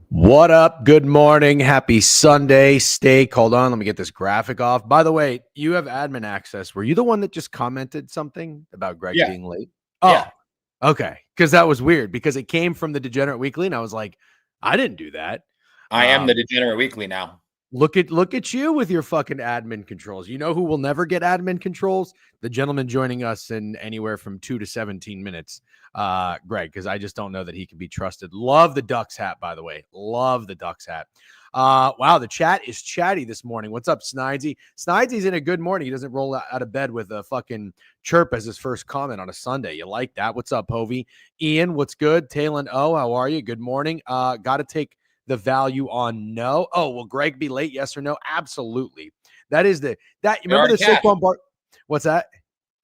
What up? Good morning. Happy Sunday. Steak. Hold on. Let me get this graphic off. By the way, you have admin access. Were you the one that just commented something about Greg being late? Oh, yeah. Okay. Because that was weird because it came from the Degenerate Weekly and I was like, I didn't do that. I am the Degenerate Weekly now. Look at you with your fucking admin controls. You know who will never get admin controls? The gentleman joining us in anywhere from 2 to 17 minutes, Greg, because I just don't know that he can be trusted. Love the Ducks hat, by the way. Love the Ducks hat. Wow, the chat is chatty this morning. What's up, Snidesy? Snidesy's in a good morning. He doesn't roll out of bed with a fucking chirp as his first comment on a Sunday. You like that? What's up, Hovey? Ian, what's good? Talon O, how are you? Good morning. Got to take the value on no. Oh, will Greg be late? Yes or no? Absolutely. That is remember the Saquon Barkley. What's that?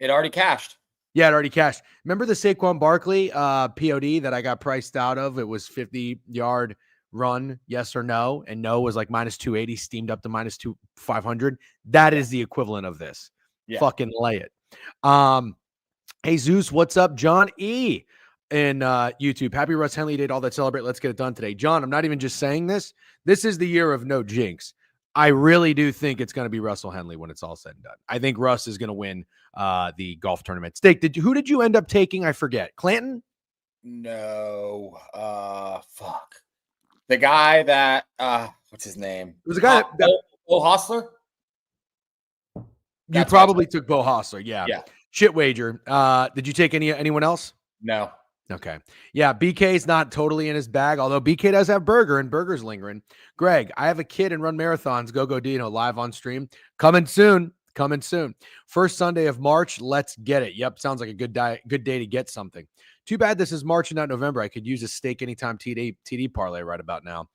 It already cashed. Yeah, it already cashed. Remember the Saquon Barkley POD that I got priced out of? It was 50-yard run, yes or no, and no was like minus 280, steamed up to minus 500. That is the equivalent of this. Yeah. Fucking lay it. Hey Zeus, what's up? John E. in YouTube. Happy Russ Henley Day, all that celebrate. Let's get it done today. John, I'm not even just saying this. This is the year of no jinx. I really do think it's going to be Russell Henley when it's all said and done. I think Russ is going to win the golf tournament. Steak, who did you end up taking? I forget. Clanton? No. Fuck. The guy that what's his name? It was a guy that Bo Hostler. You probably took Bo Hostler. Yeah. Shit wager. Did you take anyone else? No. Okay. Yeah, BK's not totally in his bag, although BK does have Burger, and Burger's lingering. Greg, I have a kid and run marathons. Go Dino live on stream. Coming soon. First Sunday of March. Let's get it. Yep. Sounds like a good day to get something. Too bad this is March and not November. I could use a steak anytime TD parlay right about now.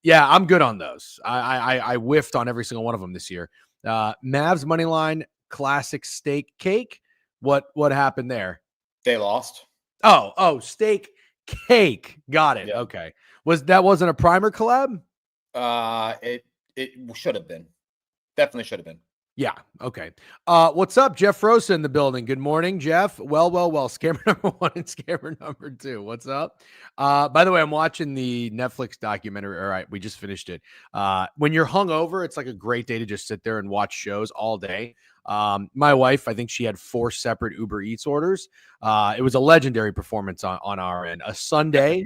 Yeah, I'm good on those. I whiffed on every single one of them this year. Mavs money line, classic steak cake. What happened there? They lost. Oh, steak cake. Got it. Yeah. Okay. Wasn't a primer collab? It should have been. Definitely should have been. Yeah. Okay. What's up? Jeff Rosa in the building. Good morning, Jeff. Well. Scammer number 1 and scammer number 2. What's up? By the way, I'm watching the Netflix documentary. All right. We just finished it. When you're hungover, it's like a great day to just sit there and watch shows all day. My wife, I think she had 4 separate Uber Eats orders. It was a legendary performance on our end. A Sunday,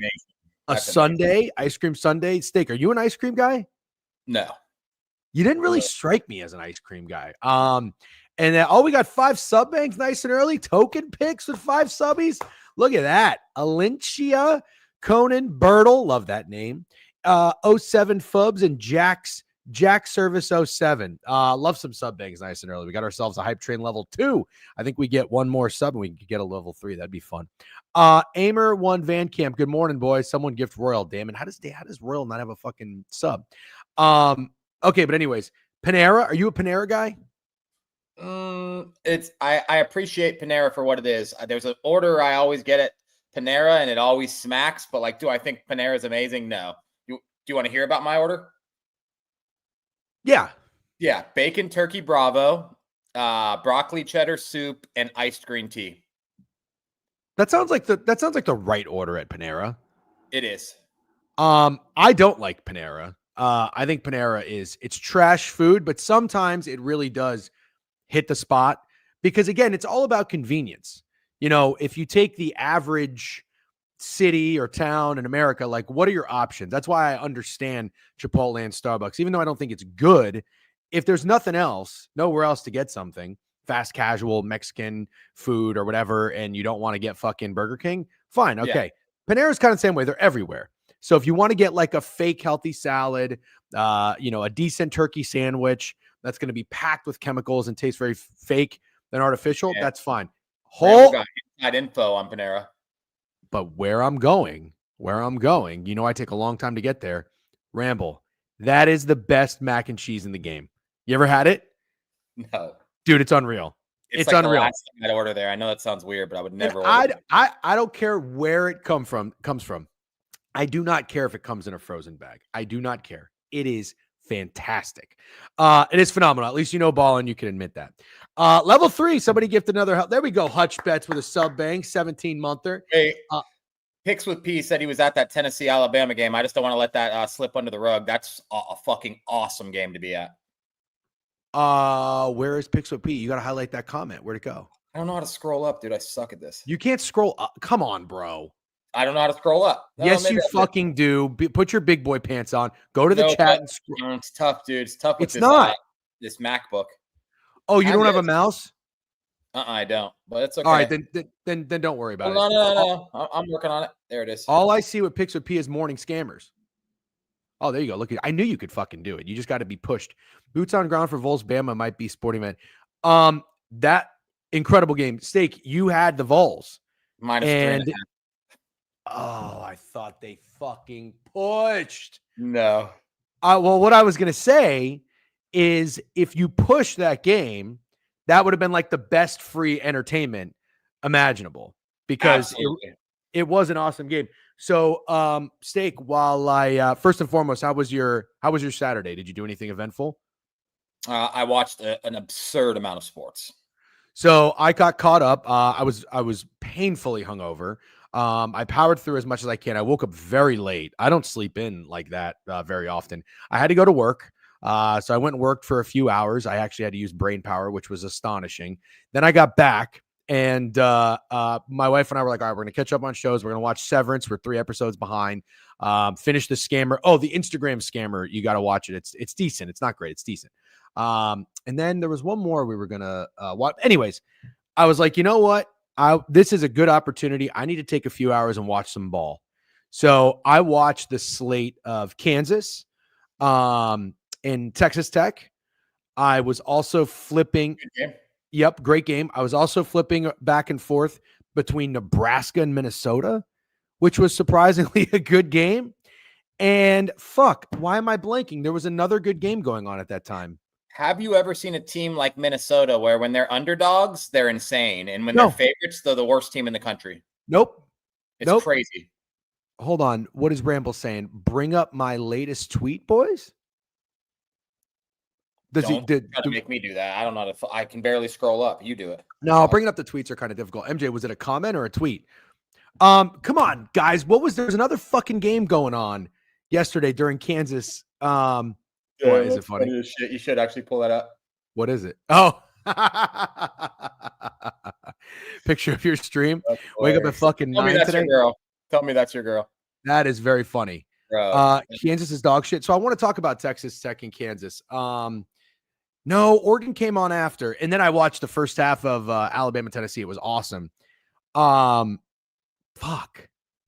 ice cream Sunday. Steak. Are you an ice cream guy? No. You didn't really strike me as an ice cream guy. And then, we got 5 sub banks nice and early. Token picks with 5 subbies. Look at that. Alincia, Conan, Bertle. Love that name. 07 Fubs and Jack Service 07. Love some sub banks nice and early. We got ourselves a hype train level 2. I think we get one more sub and we can get a level 3. That'd be fun. Aimer 1 Van Camp. Good morning, boys. Someone gift Royal. Damn it. How does Royal not have a fucking sub? Okay, but anyways, Panera. Are you a Panera guy? I appreciate Panera for what it is. There's an order I always get at Panera, and it always smacks. But like, do I think Panera is amazing? No. Do you want to hear about my order? Yeah. Yeah, bacon turkey Bravo, broccoli cheddar soup, and iced green tea. That sounds like the right order at Panera. It is. I don't like Panera. I think Panera it's trash food, but sometimes it really does hit the spot because again, it's all about convenience. You know, if you take the average city or town in America, like what are your options? That's why I understand Chipotle and Starbucks, even though I don't think it's good. If there's nothing else, nowhere else to get something, fast casual Mexican food or whatever, and you don't want to get fucking Burger King, fine. Okay. Yeah. Panera's kind of the same way. They're everywhere. So if you want to get like a fake healthy salad, a decent turkey sandwich that's going to be packed with chemicals and taste very fake and artificial, that's fine. Got inside info on Panera. But where I'm going, I take a long time to get there. Ramble, that is the best mac and cheese in the game. You ever had it? No. Dude, it's unreal. It's like unreal. The last time I'd order there. I know that sounds weird, but I would never order it. I don't care where it comes from. I do not care if it comes in a frozen bag. I do not care. It is fantastic. It is phenomenal. At least you know ball and you can admit that. Level 3, somebody gifted another help. There we go. Hutch Bets with a sub bang, 17-monther. Hey, Picks with P said he was at that Tennessee-Alabama game. I just don't want to let that slip under the rug. That's a fucking awesome game to be at. Where is Picks with P? You got to highlight that comment. Where'd it go? I don't know how to scroll up, dude. I suck at this. You can't scroll up. Come on, bro. I don't know how to scroll up. No, yes, you fucking do. Put your big boy pants on. Go to the chat and scroll. It's tough, dude. It's tough with this MacBook. Oh, you don't have a mouse? I don't. But it's okay. All right, then don't worry about it. No. I'm working on it. There it is. All I see with Picks with P is morning scammers. Oh, there you go. Look, I knew you could fucking do it. You just got to be pushed. Boots on ground for Vols Bama might be sporting event. That incredible game. Steak, you had the Vols. -3.5. Oh, I thought they fucking pushed. No. Well, what I was going to say is if you push that game, that would have been like the best free entertainment imaginable because it was an awesome game. So, Steak, while I first and foremost, how was your Saturday? Did you do anything eventful? I watched an absurd amount of sports. So I got caught up. I was painfully hungover. I powered through as much as I can. I woke up very late. I don't sleep in like that very often. I had to go to work. So I went and worked for a few hours. I actually had to use brain power, which was astonishing. Then I got back and my wife and I were like, all right, we're going to catch up on shows. We're going to watch Severance. We're 3 episodes behind. Finish the scammer. Oh, the Instagram scammer. You got to watch it. It's decent. It's not great. It's decent. And then there was one more we were going to watch. Anyways, I was like, you know what? This is a good opportunity. I need to take a few hours and watch some ball. So I watched the slate of Kansas and Texas Tech. I was also flipping. Yep, great game. I was also flipping back and forth between Nebraska and Minnesota, which was surprisingly a good game. And fuck, why am I blanking? There was another good game going on at that time. Have you ever seen a team like Minnesota where when they're underdogs, they're insane, and when they're favorites, they're the worst team in the country? Nope. It's crazy. Hold on. What is Bramble saying? Bring up my latest tweet, boys? Don't make me do that. I don't know. I can barely scroll up. You do it. No, bringing up the tweets are kind of difficult. MJ, was it a comment or a tweet? Come on, guys. There's another fucking game going on yesterday during Kansas. Boy, is it funny? You should actually pull that up. What is it? Oh, picture of your stream. Wake up at fucking 9 today. Tell me that's your girl. That is very funny. Kansas is dog shit. So I want to talk about Texas Tech and Kansas. No, Oregon came on after, and then I watched the first half of Alabama, Tennessee. It was awesome. Fuck.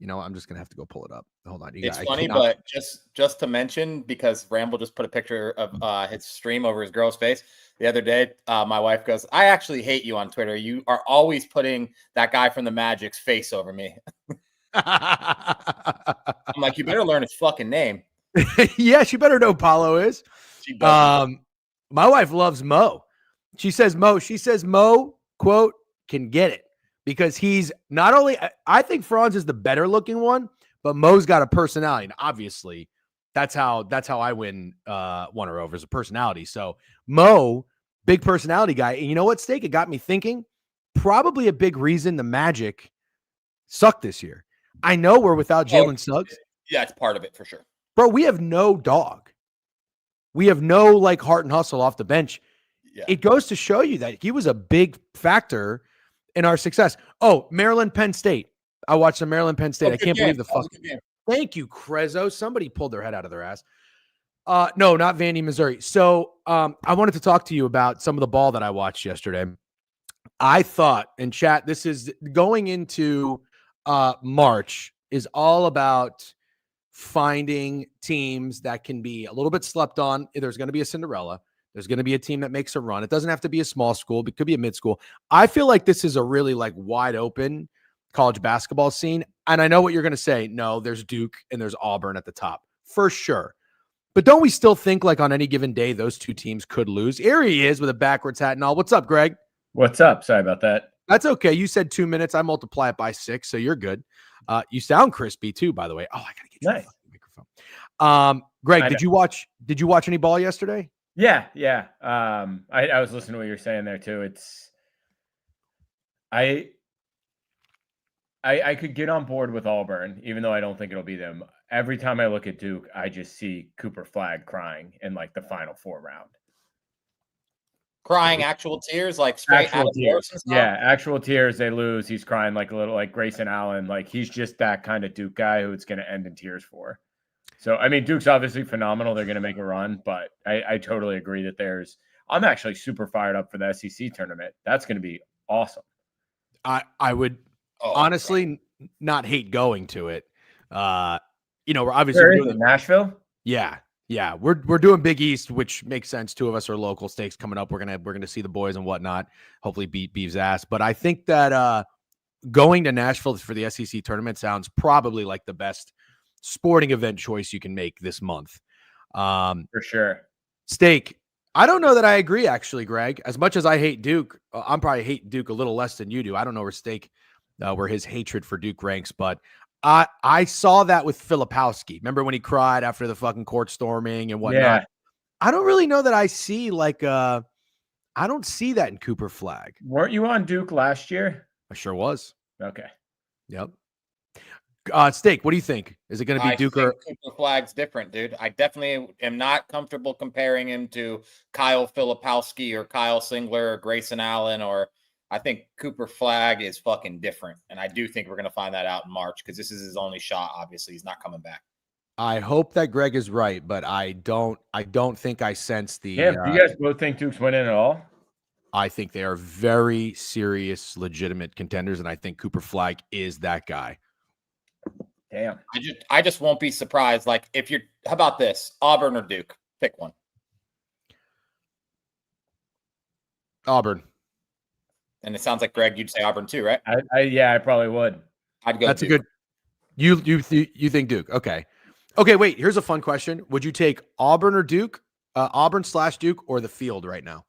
I'm just gonna have to go pull it up. Hold on. It's funny, but just to mention, because Ramble just put a picture of his stream over his girl's face the other day. My wife goes, "I actually hate you on Twitter. You are always putting that guy from the Magic's face over me." I'm like, you better learn his fucking name. Yeah, she better know Paulo is. She does. My wife loves Mo. She says Mo, quote, can get it because he's not only, I think Franz is the better looking one, but Mo's got a personality. And obviously that's how I won her over, is a personality. So Mo, big personality guy. And you know what, Steak? It got me thinking, probably a big reason the Magic suck this year. I know we're without Jalen Suggs. Yeah, it's part of it for sure. Bro, we have no dog. We have no like heart and hustle off the bench. Yeah. It goes to show you that he was a big factor in our success. Oh, Maryland, Penn State. I watched the Maryland, Penn State. I can't believe the fuck. Thank you, Crezo. Somebody pulled their head out of their ass. No, not Vandy, Missouri. So I wanted to talk to you about some of the ball that I watched yesterday. I thought, in chat, this is going into March is all about finding teams that can be a little bit slept on. There's going to be a Cinderella. There's going to be a team that makes a run. It doesn't have to be a small school. It could be a mid-school. I feel like this is a really like wide open college basketball scene. And I know what you're going to say. No, there's Duke and there's Auburn at the top for sure. But don't we still think like on any given day, those two teams could lose? Here he is with a backwards hat and all. What's up, Greg? What's up? Sorry about that. That's okay. You said 2 minutes. I multiply it by 6. So you're good. You sound crispy too, by the way. Oh, I got to get you a fucking microphone. Greg, did you watch any ball yesterday? Yeah. I was listening to what you're saying there too. I could get on board with Auburn, even though I don't think it'll be them. Every time I look at Duke, I just see Cooper Flag crying in like the Final Four round. Crying actual tears, like straight actual tears. Yeah, actual tears. They lose. He's crying like a little like Grayson Allen. Like he's just that kind of Duke guy who it's going to end in tears for. So, I mean, Duke's obviously phenomenal. They're going to make a run, but I totally agree that I'm actually super fired up for the SEC tournament. That's going to be awesome. I would honestly not hate going to it. We're obviously doing it in Nashville. Yeah. We're doing Big East, which makes sense. Two of us are local. Stakes coming up. We're gonna see the boys and whatnot. Hopefully beat Beav's ass. But I think that going to Nashville for the SEC tournament sounds probably like the best sporting event choice you can make this month. For sure. Steak. I don't know that I agree, actually, Greg. As much as I hate Duke, I'm probably hate Duke a little less than you do. I don't know where Steak, where his hatred for Duke ranks, but I saw that with Filipowski. Remember when he cried after the fucking court storming and whatnot? Yeah. I don't really know that I see I don't see that in Cooper Flag. Weren't you on Duke last year? I sure was. Okay. Yep. Steak, what do you think? Is it going to be Duke or Cooper Flag's different, dude? I definitely am not comfortable comparing him to Kyle Filipowski or Kyle Singler or Grayson Allen I think Cooper Flag is fucking different. And I do think we're going to find that out in March because this is his only shot. Obviously, he's not coming back. I hope that Greg is right, but I don't think I sense the. Yeah, do you guys both think Duke's winning at all? I think they are very serious, legitimate contenders, and I think Cooper Flag is that guy. Damn. I just won't be surprised. Like how about this? Auburn or Duke? Pick one. Auburn. And it sounds like, Greg, you'd say Auburn too, right? I probably would. I'd go. That's Duke. a good. You think Duke? Okay. Wait. Here's a fun question: would you take Auburn or Duke? Auburn/Duke or the field right now?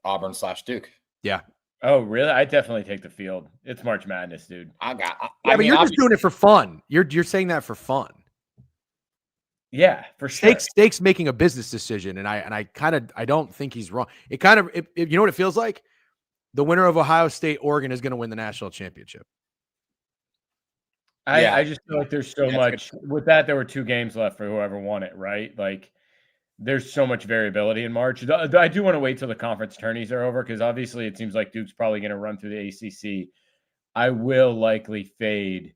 Auburn/Duke. Yeah. Oh, really? I definitely take the field. It's March Madness, dude. But you're just doing it for fun. You're saying that for fun. Yeah, for sure. Steak's making a business decision, and I don't think he's wrong. You know what it feels like? The winner of Ohio State, Oregon is going to win the national championship. I just feel like there's so much with that. There were 2 games left for whoever won it, right? Like there's so much variability in March. I do want to wait till the conference tourneys are over because obviously it seems like Duke's probably going to run through the ACC. I will likely fade,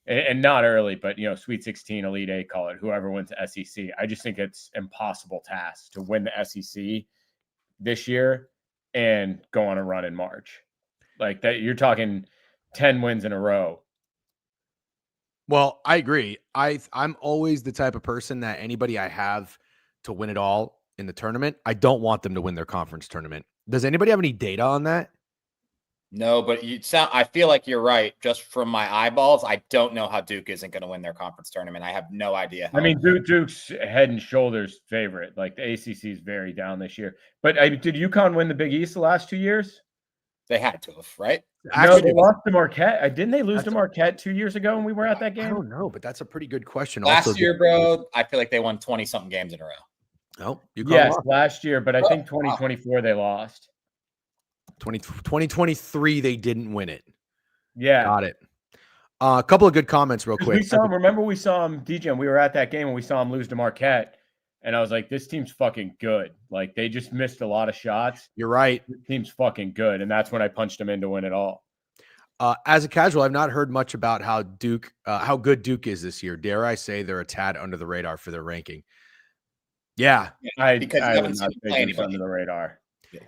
and not early, but Sweet 16, Elite 8, call it whoever wins the SEC. I just think it's impossible task to win the SEC this year and go on a run in March. Like that, you're talking 10 wins in a row. Well, I agree. I'm always the type of person that anybody I have to win it all in the tournament, I don't want them to win their conference tournament. Does anybody have any data on that? No, but I feel like you're right. Just from my eyeballs, I don't know how Duke isn't going to win their conference tournament. I have no idea how. I mean, Duke's head and shoulders favorite. Like the ACC is very down this year. But did UConn win the Big East the last 2 years? They had to have, right? No, they lost to Marquette. Didn't they lose to Marquette 2 years ago when we were at that game? I don't know, but that's a pretty good question. Last year, bro, I feel like they won 20-something games in a row. Oh, yes, last year, but I think 2024 they lost. 2023 they didn't win it. Yeah, got it. A couple of good comments, real quick. We saw him. Remember, we saw him, Degen. We were at that game and we saw him lose to Marquette, and I was like, "This team's fucking good." Like they just missed a lot of shots. You're right. This team's fucking good, and that's when I punched him in to win it all. As a casual, I've not heard much about how good Duke is this year. Dare I say they're a tad under the radar for their ranking? Yeah, because I haven't seen anybody under the radar. Yeah.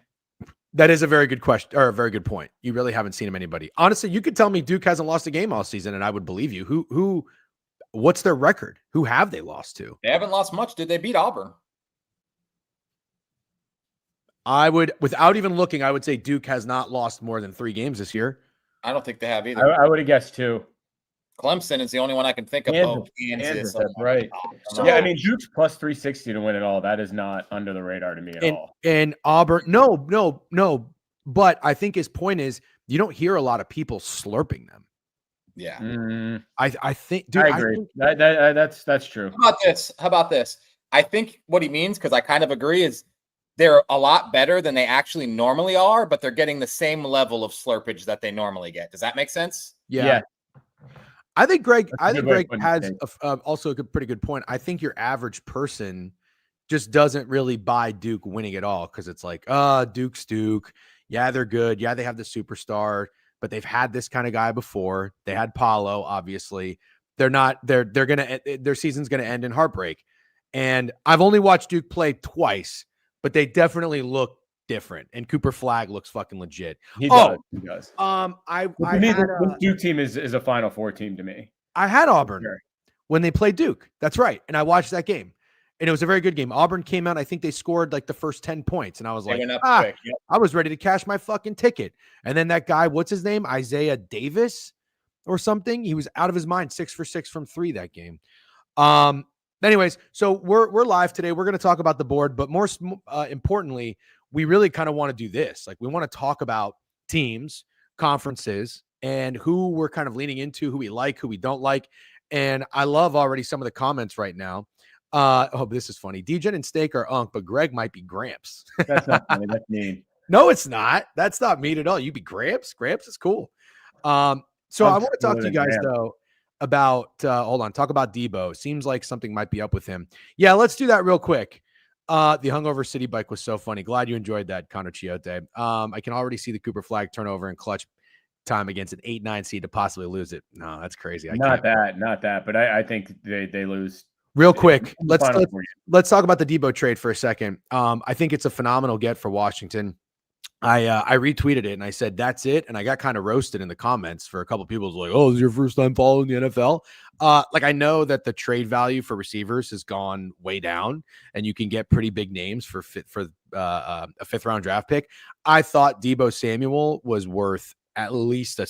That is a very good question, or a very good point. You really haven't seen him anybody. Honestly, you could tell me Duke hasn't lost a game all season, and I would believe you. What's their record? Who have they lost to? They haven't lost much. Did they beat Auburn? I would, without even looking, I would say Duke has not lost more than 3 games this year. I don't think they have either. I would have guessed 2. Clemson is the only one I can think of. Kansas, that's right. So, yeah, I mean, Duke's plus 360 to win it all. That is not under the radar to me at all. And Auburn, no. But I think his point is you don't hear a lot of people slurping them. Yeah. I think, dude, I agree. That's true. How about this? I think what he means, because I kind of agree, is they're a lot better than they actually normally are, but they're getting the same level of slurpage that they normally get. Does that make sense? Yeah. I think Greg has also a pretty good point. I think your average person just doesn't really buy Duke winning it all because it's like, Duke's Duke. Yeah, they're good. Yeah, they have the superstar, but they've had this kind of guy before. They had Paulo, obviously. Their season's gonna end in heartbreak. And I've only watched Duke play twice, but they definitely look different. And Cooper Flagg looks fucking legit. He does. The Duke team is a Final Four team to me. I had Auburn when they played Duke. That's right. And I watched that game. And it was a very good game. Auburn came out. I think they scored like the first 10 points. And I was like, I was ready to cash my fucking ticket. And then that guy, what's his name? Isaiah Davis or something. He was out of his mind, 6 for 6 from 3 that game. Anyways, so we're live today. We're going to talk about the board, but more importantly, we really kind of want to do this. Like we want to talk about teams, conferences, and who we're kind of leaning into, who we like, who we don't like. And I love already some of the comments right now. This is funny. Degen and Steak are Unc, but Greg might be Gramps. That's not funny. That's mean. No, it's not. That's not mean at all. You be Gramps. Gramps is cool. So I want to talk to you guys though about talk about Debo. Seems like something might be up with him. Yeah, let's do that real quick. The hungover city bike was so funny. Glad you enjoyed that, Connor Chiote. I can already see the Cooper Flagg turnover and clutch time against an 8-9 seed to possibly lose it. No, that's crazy. Not that. But I think they lose. Real quick, let's talk about the Debo trade for a second. I think it's a phenomenal get for Washington. I retweeted it and I said, that's it. And I got kind of roasted in the comments for a couple of people like, oh, this is your first time following the NFL. I know that the trade value for receivers has gone way down and you can get pretty big names for a 5th round draft pick. I thought Debo Samuel was worth at least not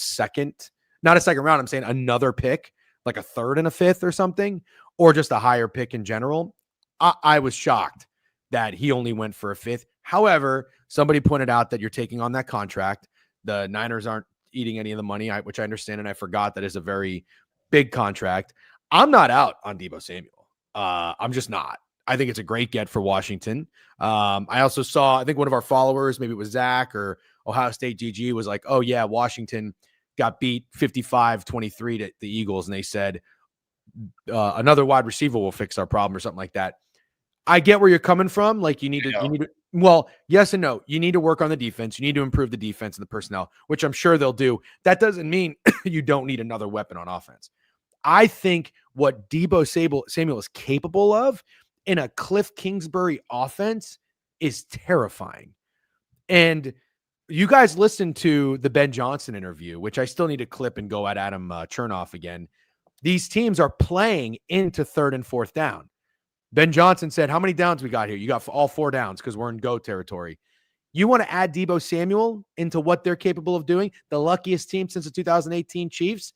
a second round. I'm saying another pick, like a 3rd and a 5th or something, or just a higher pick in general. I was shocked that he only went for a 5th. However, somebody pointed out that you're taking on that contract. The Niners aren't eating any of the money, which I understand, and I forgot that is a very big contract. I'm not out on Debo Samuel. I'm just not. I think it's a great get for Washington. I also saw, I think one of our followers, maybe it was Zach or Ohio State GG, was like, oh, yeah, Washington got beat 55-23 to the Eagles, and they said another wide receiver will fix our problem or something like that. I get where you're coming from. Like you need to, well, yes and no. You need to work on the defense. You need to improve the defense and the personnel, which I'm sure they'll do. That doesn't mean you don't need another weapon on offense. I think what Debo Samuel is capable of in a Cliff Kingsbury offense is terrifying. And you guys listened to the Ben Johnson interview, which I still need to clip and go at Adam Chernoff again. These teams are playing into 3rd and 4th down. Ben Johnson said, how many downs we got here? You got all 4 downs because we're in go territory. You want to add Deebo Samuel into what they're capable of doing? The luckiest team since the 2018 Chiefs,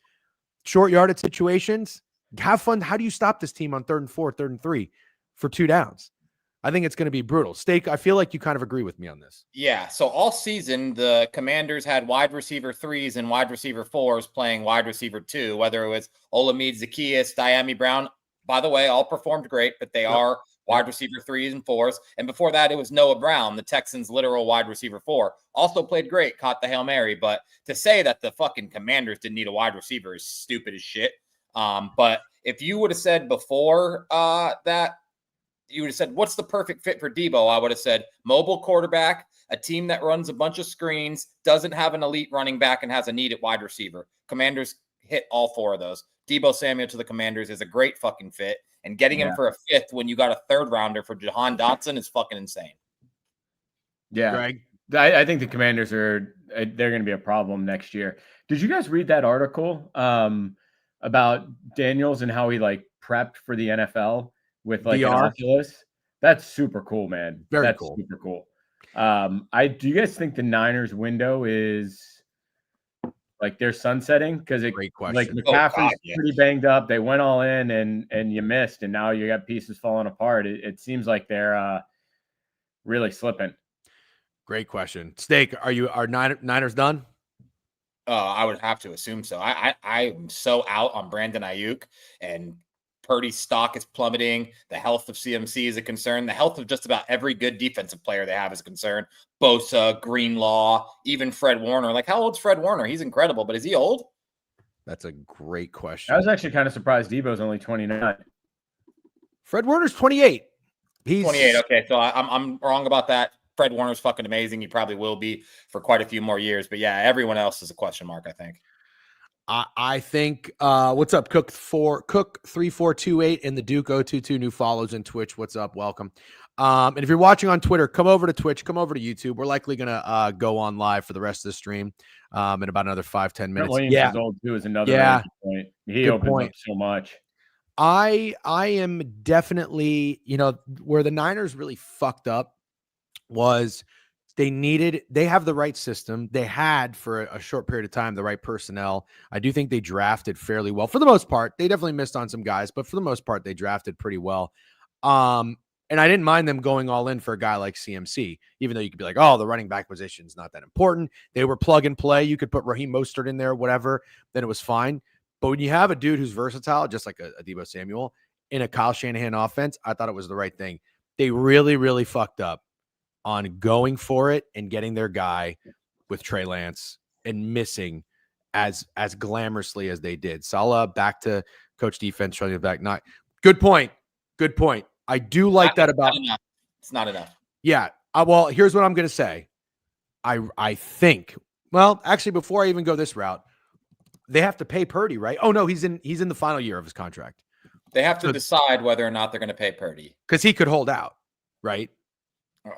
short yardage situations. Have fun. How do you stop this team on 3rd and 4, 3rd and 3 for 2 downs? I think it's going to be brutal. Steak, I feel like you kind of agree with me on this. Yeah. So all season, the Commanders had wide receiver 3s and wide receiver 4s playing wide receiver 2, whether it was Olamide Zaccheaus, Diami Brown. By the way, all performed great, but they are wide receiver 3s and 4s. And before that, it was Noah Brown, the Texans' literal wide receiver 4. Also played great, caught the Hail Mary. But to say that the fucking Commanders didn't need a wide receiver is stupid as shit. But if you would have said before that, you would have said, what's the perfect fit for Deebo? I would have said mobile quarterback, a team that runs a bunch of screens, doesn't have an elite running back, and has a need at wide receiver. Commanders hit all 4 of those. Deebo Samuel to the Commanders is a great fucking fit. And getting him for a 5th when you got a 3rd rounder for Jahan Dotson is fucking insane. Yeah. Greg? I think the Commanders they're going to be a problem next year. Did you guys read that article about Daniels and how he like prepped for the NFL with like an Oculus? That's super cool, man. That's cool. Super cool. Do you guys think the Niners window is like they're sunsetting? Because great question. Like McCaffrey's pretty banged up. They went all in and you missed, and now you got pieces falling apart. It seems like they're really slipping. Great question. Steak, are Niners done? I would have to assume so. I am so out on Brandon Ayuk, and Purdy's stock is plummeting. The health of CMC is a concern. The health of just about every good defensive player they have is a concern. Bosa, Greenlaw, even Fred Warner. Like, how old's Fred Warner? He's incredible, but is he old? That's a great question. I was actually kind of surprised Deebo's only 29. Fred Warner's 28. He's 28. Okay, so I'm wrong about that. Fred Warner's fucking amazing. He probably will be for quite a few more years. But yeah, everyone else is a question mark, I think. I think what's up, Cook 3428 and the Duke 022 new follows in Twitch. What's up? Welcome. And if you're watching on Twitter, come over to Twitch, come over to YouTube. We're likely gonna go on live for the rest of the stream in about another 5-10 minutes. Williams is old too is another point. He opens up so much. I am definitely, where the Niners really fucked up was they have the right system. They had for a short period of time the right personnel. I do think they drafted fairly well for the most part. They definitely missed on some guys, but for the most part, they drafted pretty well. And I didn't mind them going all in for a guy like CMC, even though you could be like, oh, the running back position is not that important. They were plug and play. You could put Raheem Mostert in there, whatever, then it was fine. But when you have a dude who's versatile, just like a Deebo Samuel in a Kyle Shanahan offense, I thought it was the right thing. They really, really fucked up on going for it and getting their guy with Trey Lance and missing as glamorously as they did. Salah back to coach defense, running back. Not good point. Good point. I do like that about. It's not enough. Yeah. Well, here's what I'm going to say. I think. Well, actually, before I even go this route, they have to pay Purdy, right? Oh no, he's in the final year of his contract. They have to decide whether or not they're going to pay Purdy because he could hold out, right?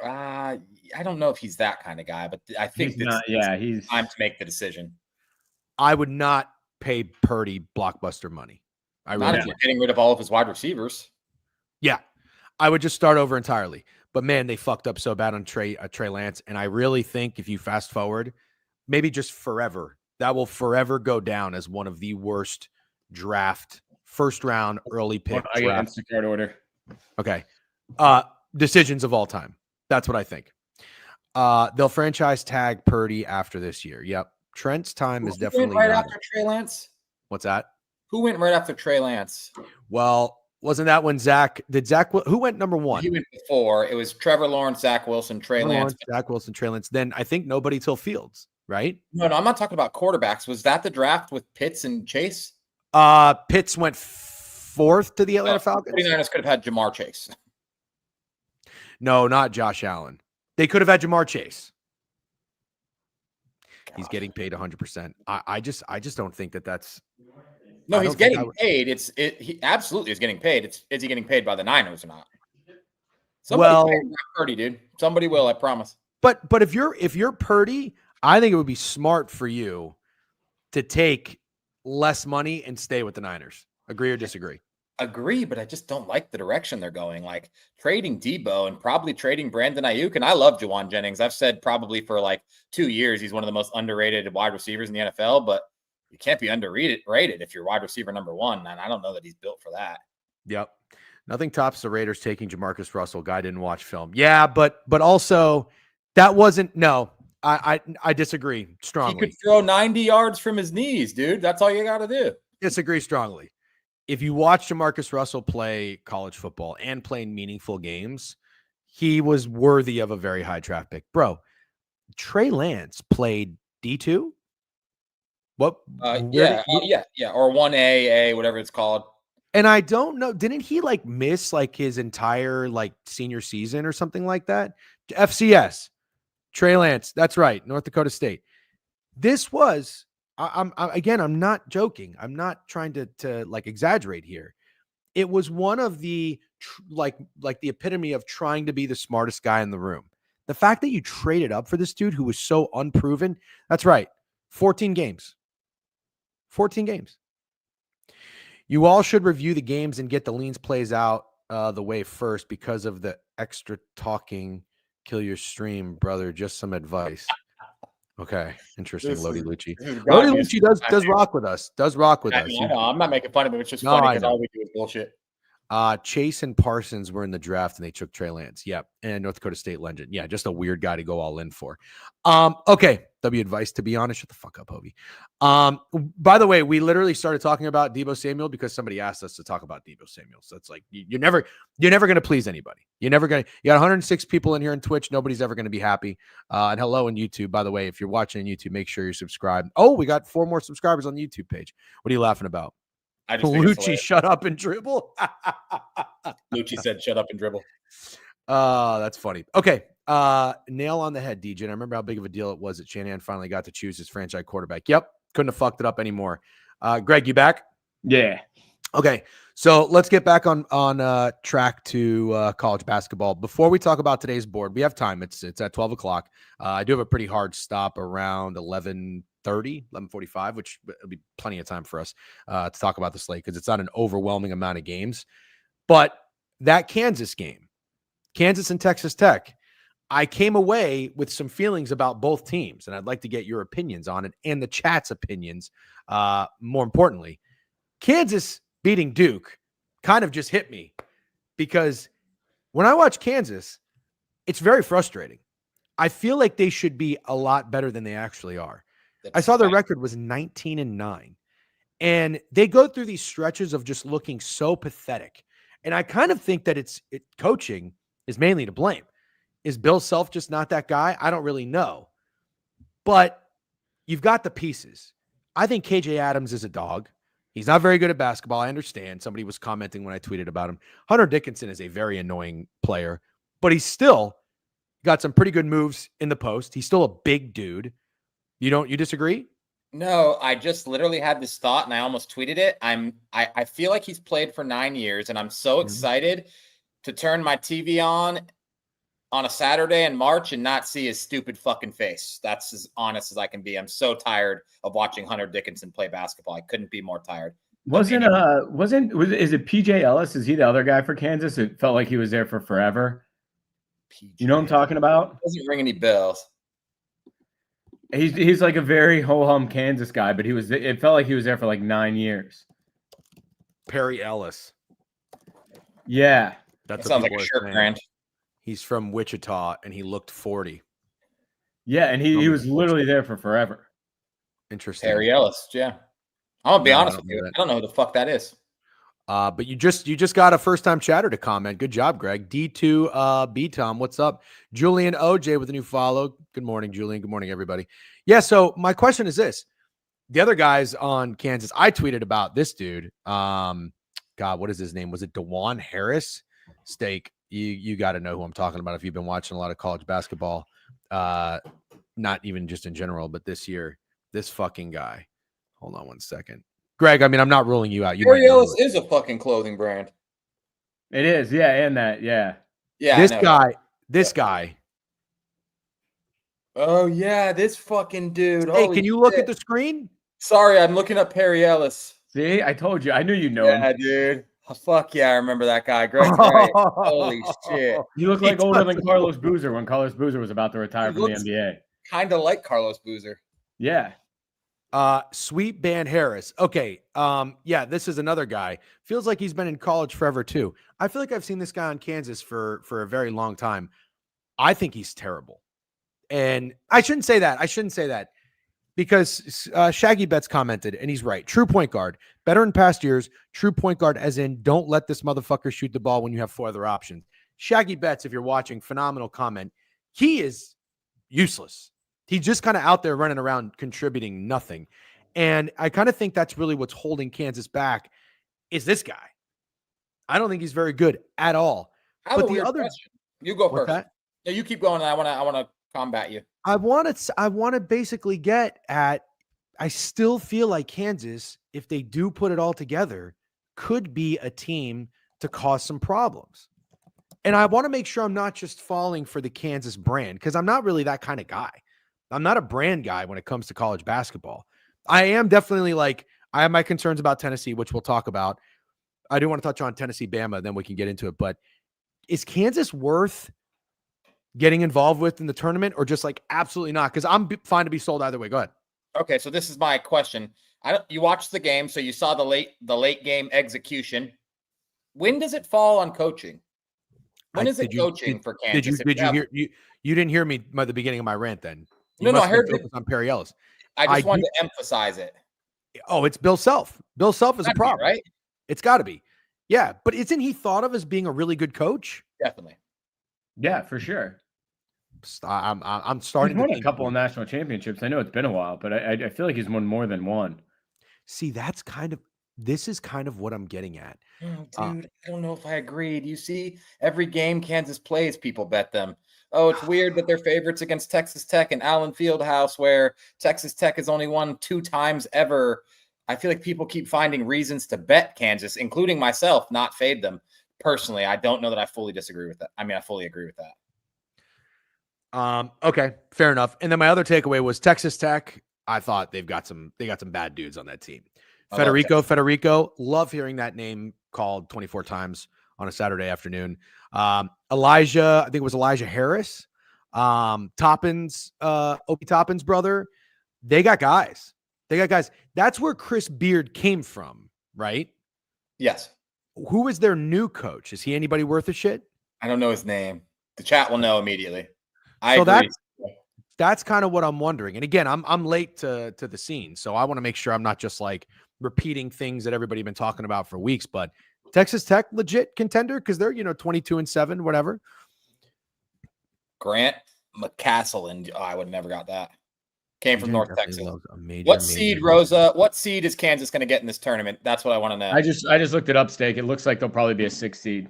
I don't know if he's that kind of guy, but I think he's time to make the decision. I would not pay Purdy blockbuster money. Not if you're getting rid of all of his wide receivers. Yeah, I would just start over entirely. But man, they fucked up so bad on Trey Lance, and I really think if you fast forward, maybe just forever, that will forever go down as one of the worst draft first round early pick. I get Instacart order. Okay, decisions of all time. That's what I think. They'll franchise tag Purdy after this year. Yep. Trent's time is definitely right after Trey Lance. What's that? Who went right after Trey Lance? Well, wasn't that when who went number one? He went before. It was Trevor Lawrence, Zach Wilson, Trey Lance. Zach Wilson, Trey Lance. Then I think nobody till Fields, right? No, I'm not talking about quarterbacks. Was that the draft with Pitts and Chase? Pitts went fourth to the Atlanta Falcons. 49ers could have had Jamar Chase. No, not Josh Allen. They could have had Jamar Chase. God. He's getting paid 100%. I just don't think that's. No, he's getting paid. He absolutely is getting paid. Is he getting paid by the Niners or not? Somebody pay Purdy, dude. Somebody will, I promise. But if you're Purdy, I think it would be smart for you to take less money and stay with the Niners. Agree or disagree? agree, but I just don't like the direction they're going. Like trading Debo and probably trading Brandon Ayuk. And I love Jawan Jennings. I've said probably for like 2 years he's one of the most underrated wide receivers in the NFL, but you can't be underrated if you're wide receiver number 1. And I don't know that he's built for that. Yep. Nothing tops the Raiders taking Jamarcus Russell. Guy didn't watch film. Yeah, but also that wasn't I disagree strongly. He could throw 90 yards from his knees, dude. That's all you got to do. Disagree strongly. If you watch Jamarcus Russell play college football and play meaningful games, he was worthy of a very high draft pick. Bro, Trey Lance played D2? What? Yeah. Or 1A, whatever it's called. And I don't know, didn't he like miss like his entire like senior season or something like that? FCS, Trey Lance. That's right. North Dakota State. This was, I'm not joking. I'm not trying to like exaggerate here. It was one of the like the epitome of trying to be the smartest guy in the room. The fact that you traded up for this dude who was so unproven. That's right. 14 games. 14 games. You all should review the games and get the leans plays out the way first because of the extra talking. Kill your stream, brother. Just some advice. Okay, interesting. Lodi Lucci. Lodi Lucci does rock with us. Does rock with us. I know. I'm not making fun of him. It's just funny because all we do is bullshit. Chase and Parsons were in the draft and they took Trey Lance. Yep. And North Dakota State legend. Yeah, just a weird guy to go all in for. Okay. W advice, to be honest. Shut the fuck up, Hovey. By the way, we literally started talking about Deebo Samuel because somebody asked us to talk about Deebo Samuel. So it's like you're never going to please anybody. You got 106 people in here on Twitch. Nobody's ever going to be happy. And hello on YouTube. By the way, if you're watching on YouTube, make sure you're subscribed. Oh, we got 4 more subscribers on the YouTube page. What are you laughing about? Lucci, shut up and dribble. Lucci said, shut up and dribble. That's funny. Okay. Nail on the head, DJ. I remember how big of a deal it was that Shanahan finally got to choose his franchise quarterback. Yep. Couldn't have fucked it up anymore. Greg, you back? Yeah. Okay. So let's get back on track to college basketball. Before we talk about today's board, we have time. It's at 12 o'clock. I do have a pretty hard stop around 11:45, which will be plenty of time for us to talk about the slate because it's not an overwhelming amount of games. But that Kansas game, Kansas and Texas Tech, I came away with some feelings about both teams, and I'd like to get your opinions on it and the chat's opinions. More importantly, Kansas beating Duke kind of just hit me because when I watch Kansas, it's very frustrating. I feel like they should be a lot better than they actually are. I saw their record was 19-9, and they go through these stretches of just looking so pathetic. And I kind of think that coaching is mainly to blame. Is Bill Self just not that guy? I don't really know. But you've got the pieces. I think KJ Adams is a dog. He's not very good at basketball. I understand. Somebody was commenting when I tweeted about him. Hunter Dickinson is a very annoying player, but he's still got some pretty good moves in the post. He's still a big dude. You disagree? No, I just literally had this thought and I almost tweeted it. I feel like he's played for 9 years and I'm so excited to turn my TV on a Saturday in March and not see his stupid fucking face. That's as honest as I can be. I'm so tired of watching Hunter Dickinson play basketball. I couldn't be more tired. Is it PJ Ellis? Is he the other guy for Kansas? It felt like he was there for forever. PJ. You know what I'm talking about? Doesn't ring any bells. He's like a very ho-hum Kansas guy, but it felt like he was there for like 9 years. Perry Ellis. Yeah. That sounds like a shirt brand. He's from Wichita and he looked 40. Yeah, and he was literally there for forever. Interesting. Perry Ellis, yeah. I'm gonna be honest with you. I don't know who the fuck that is. But you just got a first-time chatter to comment. Good job, Greg. D2 B Tom, what's up? Julian OJ with a new follow. Good morning, Julian. Good morning, everybody. Yeah, so my question is this. The other guys on Kansas, I tweeted about this dude. God, what is his name? Was it DeJuan Harris? Steak. You got to know who I'm talking about if you've been watching a lot of college basketball. Not even just in general, but this year, this fucking guy. Hold on one second. Greg, I mean, I'm not ruling you out. Perry Ellis is a fucking clothing brand. It is, yeah, and that, yeah. Yeah. This guy. Oh, yeah, this fucking dude. Hey, can you look at the screen? Sorry, I'm looking up Perry Ellis. See, I told you. I knew you'd know him. Yeah, dude. Oh, fuck yeah, I remember that guy. Greg's right. Holy shit. You look like older than Carlos Boozer when Carlos Boozer was about to retire from the NBA. Kind of like Carlos Boozer. Yeah. Sweet Ban Harris. Okay. Yeah, this is another guy. Feels like he's been in college forever too. I feel like I've seen this guy on Kansas for a very long time. I think he's terrible. And I shouldn't say that because Shaggy Betts commented, and he's right. True point guard, better in past years. True point guard, as in, don't let this motherfucker shoot the ball when you have 4 other options. Shaggy Betts, if you're watching, phenomenal comment. He is useless. He's just kind of out there running around contributing nothing. And I kind of think that's really what's holding Kansas back is this guy. I don't think he's very good at all. But the other question. You go first. That? Yeah, you keep going. I want to combat you. I want to basically get at, I still feel like Kansas, if they do put it all together, could be a team to cause some problems. And I want to make sure I'm not just falling for the Kansas brand, because I'm not really that kind of guy. I'm not a brand guy when it comes to college basketball. I am definitely I have my concerns about Tennessee, which we'll talk about. I do want to touch on Tennessee, Bama, then we can get into it. But is Kansas worth getting involved with in the tournament, or just absolutely not? Because I'm fine to be sold either way. Go ahead. Okay, so this is my question. You watched the game, so you saw the late game execution. When does it fall on coaching? When is it coaching for Kansas? You didn't hear me by the beginning of my rant then? No, I heard it on Perry Ellis. I just wanted to emphasize it. Oh, it's Bill Self. Bill Self is a problem, right? It's got to be. Yeah, but isn't he thought of as being a really good coach? Definitely. Yeah, for sure. I'm starting to won a couple of national championships. I know it's been a while, but I feel like he's won more than one. See, this is kind of what I'm getting at. Oh, dude, I don't know if I agreed. You see, every game Kansas plays, people bet them. Oh, it's weird that they're favorites against Texas Tech and Allen Fieldhouse, where Texas Tech has only won 2 times ever. I feel like people keep finding reasons to bet Kansas, including myself, not fade them. Personally, I don't know that I fully disagree with that. I mean, I fully agree with that. Okay, fair enough. And then my other takeaway was Texas Tech. I thought they got some bad dudes on that team. Federico, love hearing that name called 24 times on a Saturday afternoon. Elijah, I think it was Elijah Harris, Opie Toppin's brother. They got guys. That's where Chris Beard came from, right? Yes. Who is their new coach? Is he anybody worth a shit? I don't know his name. The chat will know immediately. I agree. That's kind of what I'm wondering. And again, I'm late to the scene, so I want to make sure I'm not just repeating things that everybody's been talking about for weeks. But Texas Tech, legit contender, because they're 22-7, whatever. Grant McCastle, and I would have never got that. Came from North Texas. What seed, Rosa? What seed is Kansas going to get in this tournament? That's what I want to know. I just looked it up, Steak. It looks like they'll probably be a 6 seed.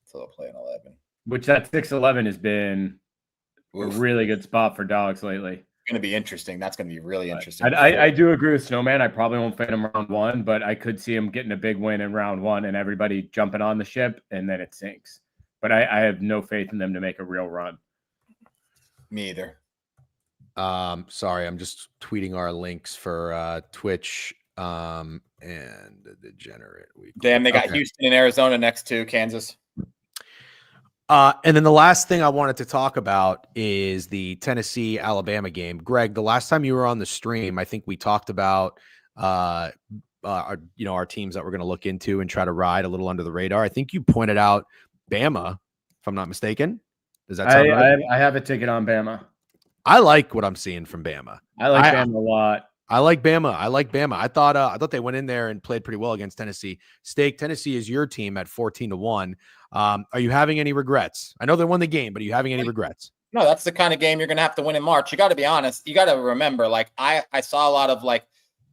So they'll play an 11. Which that 6-11 has been a really good spot for dogs lately. Going to be interesting. That's going to be really interesting. I do agree with Snowman. I probably won't fade him round 1, but I could see him getting a big win in round 1 and everybody jumping on the ship and then it sinks. But I have no faith in them to make a real run. Me either. Sorry, I'm just tweeting our links for Twitch and the Degenerate Week. Damn, they got Houston and Arizona next to Kansas. And then the last thing I wanted to talk about is the Tennessee-Alabama game. Greg, the last time you were on the stream, I think we talked about our teams that we're going to look into and try to ride a little under the radar. I think you pointed out Bama, if I'm not mistaken. Does that sound right? I have a ticket on Bama. I like what I'm seeing from Bama. I like Bama a lot. I like Bama. I thought they went in there and played pretty well against Tennessee. Steak, Tennessee is your team at 14-1. Are you having any regrets? I know they won the game, but are you having any regrets? No, that's the kind of game you're going to have to win in March. You got to be honest. You got to remember, I saw a lot of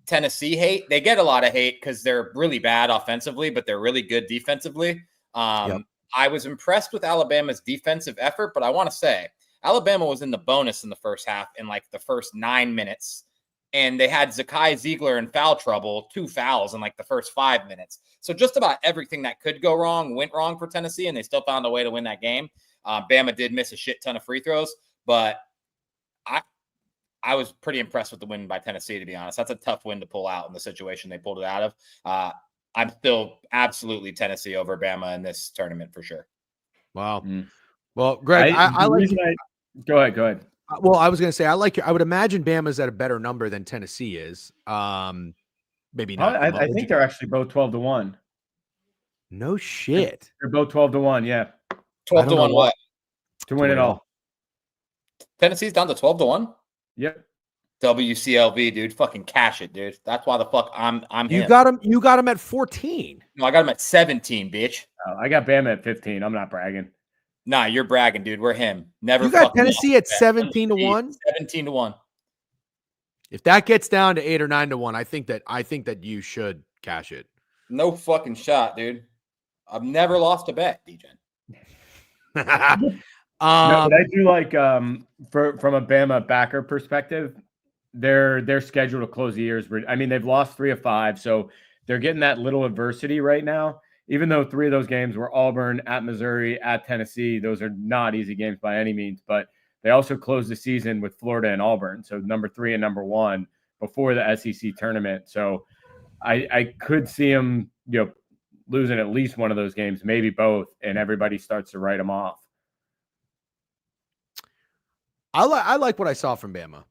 Tennessee hate. They get a lot of hate because they're really bad offensively, but they're really good defensively. I was impressed with Alabama's defensive effort, but I want to say Alabama was in the bonus in the first half in the first 9 minutes. And they had Zakai Ziegler in foul trouble, 2 fouls in the first 5 minutes. So just about everything that could go wrong went wrong for Tennessee, and they still found a way to win that game. Bama did miss a shit ton of free throws, but I was pretty impressed with the win by Tennessee, to be honest. That's a tough win to pull out in the situation they pulled it out of. I'm still absolutely Tennessee over Bama in this tournament for sure. Wow. Well, Greg, I like. Go ahead. Well, I was going to say I would imagine Bama's at a better number than Tennessee is. Maybe not. I think they're actually both 12-1. No shit. They're both 12-1. Yeah. 12-1 what? To win it all. Tennessee's down to 12-1. Yep. WCLV, dude, fucking cash it, dude. That's why the fuck I'm. You got him. You got him at 14. No, I got him at 17, bitch. Oh, I got Bama at 15. I'm not bragging. Nah, you're bragging, dude. We're him. Never. You got Tennessee at 17-1. 17-1. If that gets down to 8 or 9-1, I think that you should cash it. No fucking shot, dude. I've never lost a bet, Degen. No, but I do like from a Bama backer perspective, their schedule to close the year is. I mean, they've lost 3 of 5, so they're getting that little adversity right now. Even though 3 of those games were Auburn, at Missouri, at Tennessee, those are not easy games by any means. But they also closed the season with Florida and Auburn, so number 3 and number 1 before the SEC tournament. So I could see them, losing at least one of those games, maybe both, and everybody starts to write them off. I like what I saw from Bama.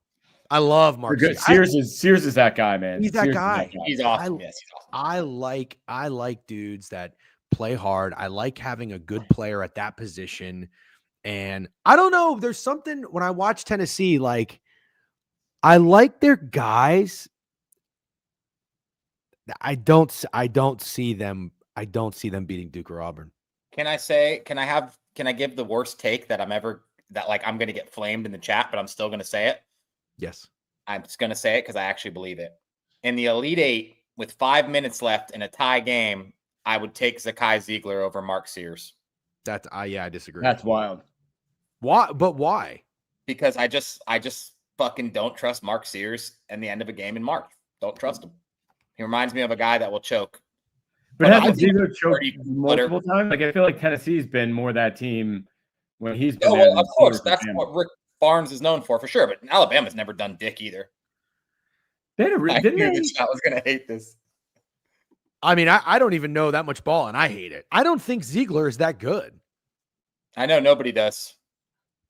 I love Mark Sears is that guy, man. He's that guy. He's awesome. Yes, he's awesome. I like dudes that play hard. I like having a good player at that position. And I don't know, there's something when I watch Tennessee, like I like their guys. I don't see them beating Duke or Auburn. Can I give the worst take that I'm going to get flamed in the chat, but I'm still going to say it? Yes. I'm just going to say it because I actually believe it. In the Elite Eight, with 5 minutes left in a tie game, I would take Zakai Ziegler over Mark Sears. I disagree. That's wild. Why? But why? Because I just fucking don't trust Mark Sears in the end of a game in March. Don't trust him. He reminds me of a guy that will choke. But hasn't Ziegler choked multiple times? Like, I feel like Tennessee's been more that team when he's been there. Well, of course, that's what Rick Barnes is known for sure. But Alabama's never done dick either. I knew the chat was going to hate this. I mean, I don't even know that much ball, and I hate it. I don't think Ziegler is that good. I know nobody does.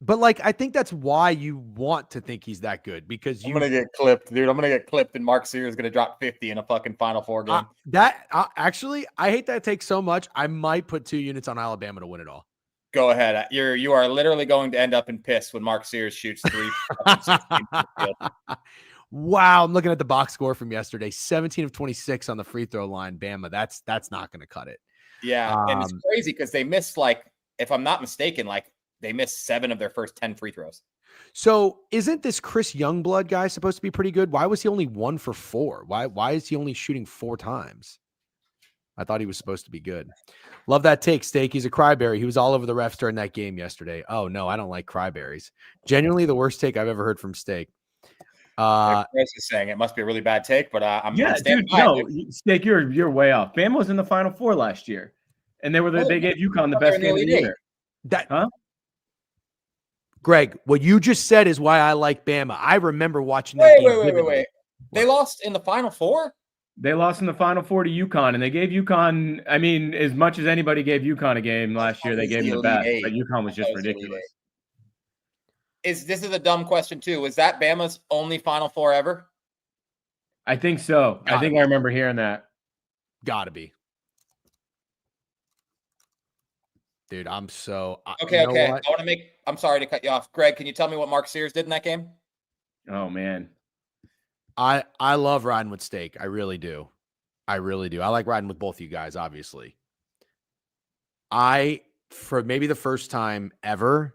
But, like, I think that's why you want to think he's that good, because I'm going to get clipped, dude. I'm going to get clipped, and Mark Sears is going to drop 50 in a fucking Final Four game. Actually, I hate that take so much, I might put 2 units on Alabama to win it all. Go ahead. You are literally going to end up in piss when Mark Sears shoots 3. Wow, I'm looking at the box score from yesterday. 17 of 26 on the free throw line. Bama, that's not going to cut it. Yeah, and it's crazy because they missed, like, if I'm not mistaken, like they missed 7 of their first 10 free throws. So isn't this Chris Youngblood guy supposed to be pretty good? Why was he only 1 for 4? Why is he only shooting 4 times? I thought he was supposed to be good. Love that take, Steak. He's a cryberry. He was all over the refs during that game yesterday. Oh, no, I don't like cryberries. Genuinely the worst take I've ever heard from Steak. Chris is saying it must be a really bad take, but I'm dude. No, Steak, you're way off. Bama was in the Final Four last year, and they gave UConn the best game of the year. Greg, what you just said is why I like Bama. I remember watching that game. Wait. They lost in the Final Four? They lost in the Final Four to UConn, and they gave UConn, I mean, as much as anybody gave UConn a game last year, they gave them the best, but UConn was just ridiculous. This is a dumb question, too. Was that Bama's only Final Four ever? I think so. I think I remember hearing that. Gotta be. Dude, I'm so... Okay. I'm sorry to cut you off. Greg, can you tell me what Mark Sears did in that game? Oh, man. I love riding with Steak. I really do. I like riding with both of you guys, obviously. For maybe the first time ever,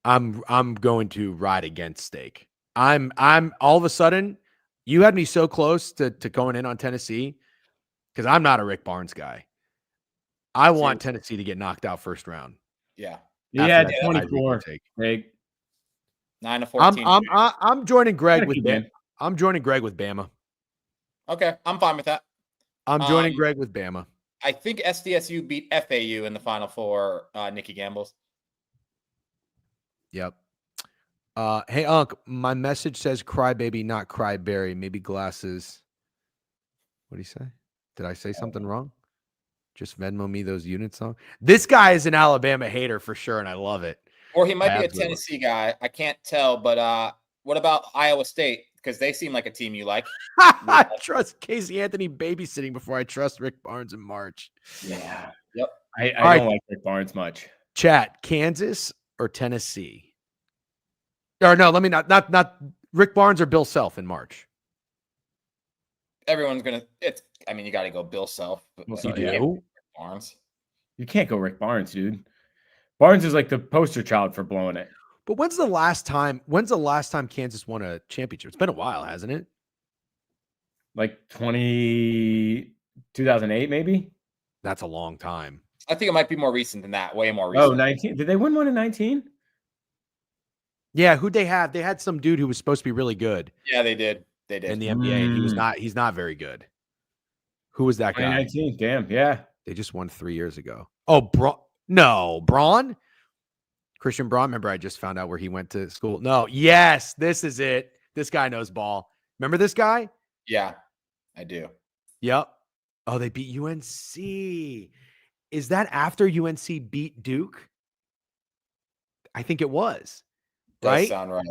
I'm going to ride against Steak. I'm all of a sudden, you had me so close to going in on Tennessee because I'm not a Rick Barnes guy. I want Tennessee to get knocked out first round. Yeah. Yeah, 24. 9 to 14. I'm joining Greg with Bama. I'm joining Greg with Bama. Okay, I'm fine with that. I'm joining Greg with Bama. I think SDSU beat FAU in the Final Four, Nikki Gambles. Yep. Hey, Unc, my message says crybaby, not cryberry. Maybe glasses. What do you say? Did I say something wrong? Just Venmo me those units on. This guy is an Alabama hater for sure, and I love it. Or he might I be a absolutely Tennessee guy. I can't tell, but what about Iowa State? Because they seem like a team you like. I trust Casey Anthony babysitting before I trust Rick Barnes in March. Yeah. Yep. I don't like Rick Barnes much. Chat, Kansas or Tennessee? Or no, let me not Rick Barnes or Bill Self in March. Everyone's gonna. You got to go Bill Self. You do? Barnes. You can't go Rick Barnes, dude. Barnes is like the poster child for blowing it. But when's the last time Kansas won a championship? It's been a while, hasn't it? Like 2008, maybe? That's a long time. I think it might be more recent than that. Way more recent. Oh, 19. Did they win one in 19? Yeah, who'd they have? They had some dude who was supposed to be really good. Yeah, they did. They did. In the NBA. And he's not very good. Who was that guy? 2019. Damn, yeah. They just won 3 years ago. Oh, Braun? Christian Braun. Remember, I just found out where he went to school. No, yes, this is it. This guy knows ball. Remember this guy? Yeah, I do. Yep. Oh, they beat UNC. Is that after UNC beat Duke? I think it was. Does right? sound right.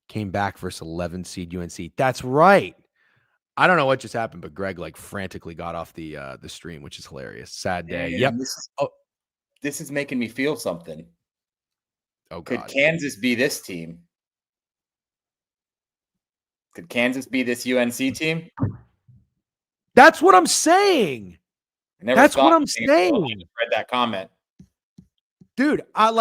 Came back versus 11 seed UNC. That's right. I don't know what just happened, but Greg like frantically got off the stream, which is hilarious. Sad day. Man, Yep. This is making me feel something. Oh, Could God. Kansas be this team? Could Kansas be this UNC team? That's what I'm saying. That's what I'm saying. I just read that comment. Dude, I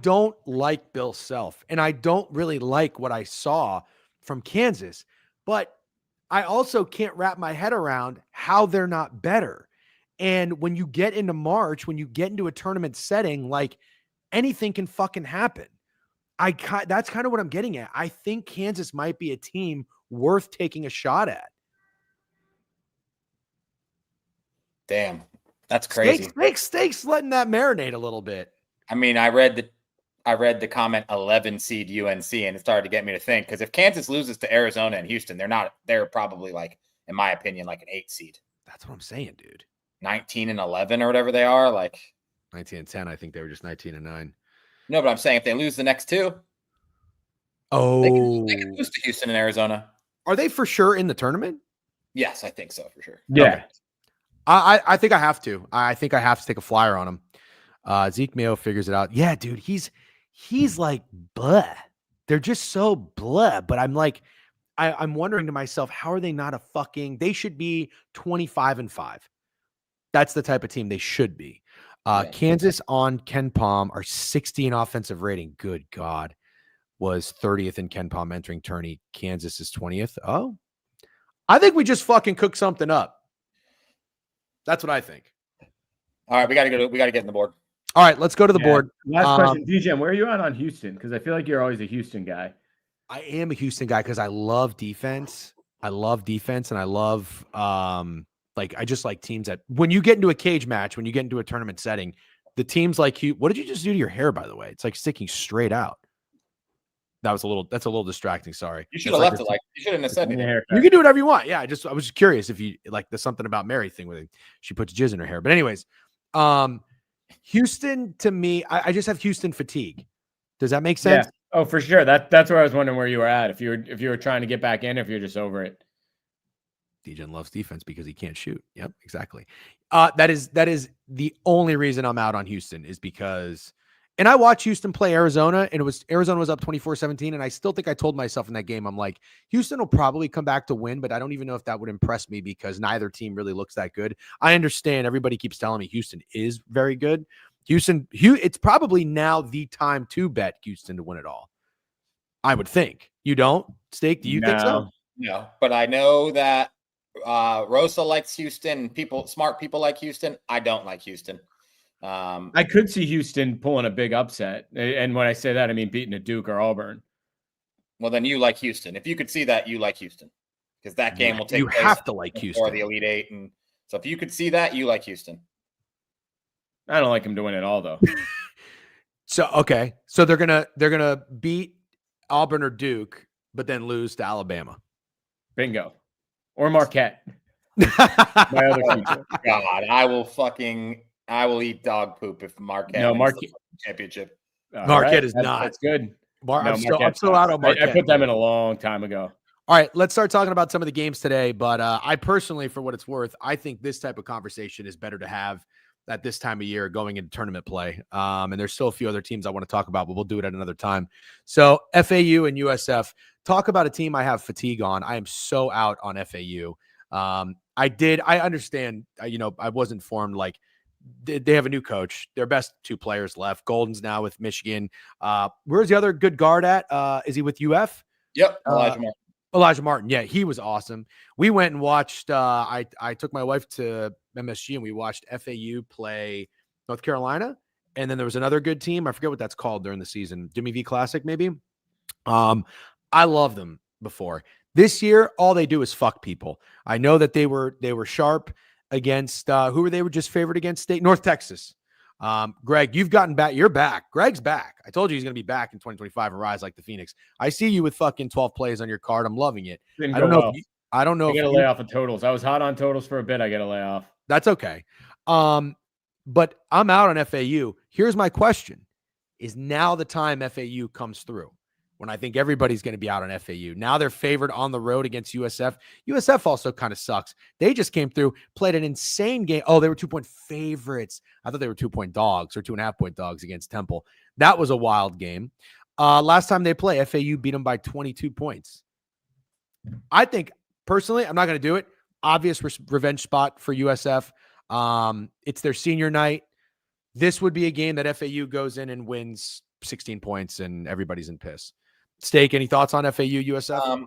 don't like Bill Self, and I don't really like what I saw from Kansas, but I also can't wrap my head around how they're not better. And when you get into March, when you get into a tournament setting, like anything can fucking happen. That's kind of what I'm getting at. I think Kansas might be a team worth taking a shot at. Damn, that's crazy. Steaks letting that marinate a little bit. I mean, I read the comment 11 seed UNC, and it started to get me to think, because if Kansas loses to Arizona and Houston, they're probably like, in my opinion, like an 8 seed. That's what I'm saying, dude. 19 and 11 or whatever they are, like 19 and 10. I think they were just 19 and 9. No, but I'm saying if they lose the next two, they can lose to Houston and Arizona. Are they for sure in the tournament? Yes, I think so for sure. Yeah. Okay. I think I have to. I think I have to take a flyer on him. Zeke Mayo figures it out. Yeah, dude, he's like blah. They're just so blah. But I'm like, I'm wondering to myself, how are they not a fucking? They should be 25-5. That's the type of team they should be. Kansas on Ken Palm are 60 in offensive rating. Good God, was 30th in Ken Palm entering tourney. Kansas is 20th. Oh, I think we just fucking cooked something up. That's what I think. All right, we got to get in the board. All right, let's go to the board. Last question, Degen, where are you at on Houston? Because I feel like you're always a Houston guy. I am a Houston guy because I love defense. And I love I just like teams that when you get into a cage match, when you get into a tournament setting, the teams like you. What did you just do to your hair, by the way? It's like sticking straight out. That's a little distracting. Sorry. You should have left it like you shouldn't have said anything. You can do whatever you want. Yeah, I was just curious if you like there's something about Mary thing with it. She puts jizz in her hair. But anyways, Houston to me, I just have Houston fatigue. Does that make sense? Yeah. Oh, for sure. That's where I was wondering where you were at. If you were trying to get back in, if you're just over it. Degen loves defense because he can't shoot. Yep, exactly. That is the only reason I'm out on Houston is because. And I watched Houston play Arizona, and Arizona was up 24-17, and I still think I told myself in that game, I'm like, Houston will probably come back to win, but I don't even know if that would impress me because neither team really looks that good. I understand everybody keeps telling me Houston is very good. It's probably now the time to bet Houston to win it all. I would think. You don't? Steak, do you think so? No, but I know that Rosa likes Houston. Smart people like Houston. I don't like Houston. I could see Houston pulling a big upset. And when I say that, I mean beating a Duke or Auburn. Well, then you like Houston. If you could see that, you like Houston. Because that game will take place. You have to like Houston. Or the Elite Eight. And so if you could see that, you like Houston. I don't like them to win it all, though. So, okay. So they're gonna beat Auburn or Duke, but then lose to Alabama. Bingo. Or Marquette. My other future. God, I will eat dog poop if Marquette wins the championship. Marquette is not. That's good. I'm still out on Marquette. I put them in a long time ago. All right, let's start talking about some of the games today. But I personally, for what it's worth, I think this type of conversation is better to have at this time of year going into tournament play. And there's still a few other teams I want to talk about, but we'll do it at another time. So FAU and USF, talk about a team I have fatigue on. I am so out on FAU. I understand, I was informed like they have a new coach. Their best two players left. Golden's now with Michigan. Where's the other good guard at? Is he with UF? Yep, Elijah Martin. Elijah Martin. Yeah, he was awesome. We went and watched, I took my wife to MSG and we watched FAU play North Carolina. And then there was another good team. I forget what that's called during the season. Jimmy V Classic, maybe. I love them before. This year, all they do is fuck people. I know that they were sharp against who were they were just favored against State? North Texas. Greg, you've gotten back. You're back. Greg's back. I told you he's going to be back in 2025 and rise like the Phoenix. I see you with fucking 12 plays on your card. I'm loving it. I don't know. I get a layoff of totals. I was hot on totals for a bit. I get a layoff. That's okay. But I'm out on FAU. Here's my question. Is now the time FAU comes through? When I think everybody's going to be out on FAU. Now they're favored on the road against USF. USF also kind of sucks. They just came through, played an insane game. Oh, they were 2-point favorites. I thought they were 2-point dogs or 2.5-point dogs against Temple. That was a wild game. Last time they play, FAU beat them by 22 points. I think, personally, I'm not going to do it. Obvious revenge spot for USF. It's their senior night. This would be a game that FAU goes in and wins 16 points and everybody's in piss. Steak, any thoughts on FAU USF?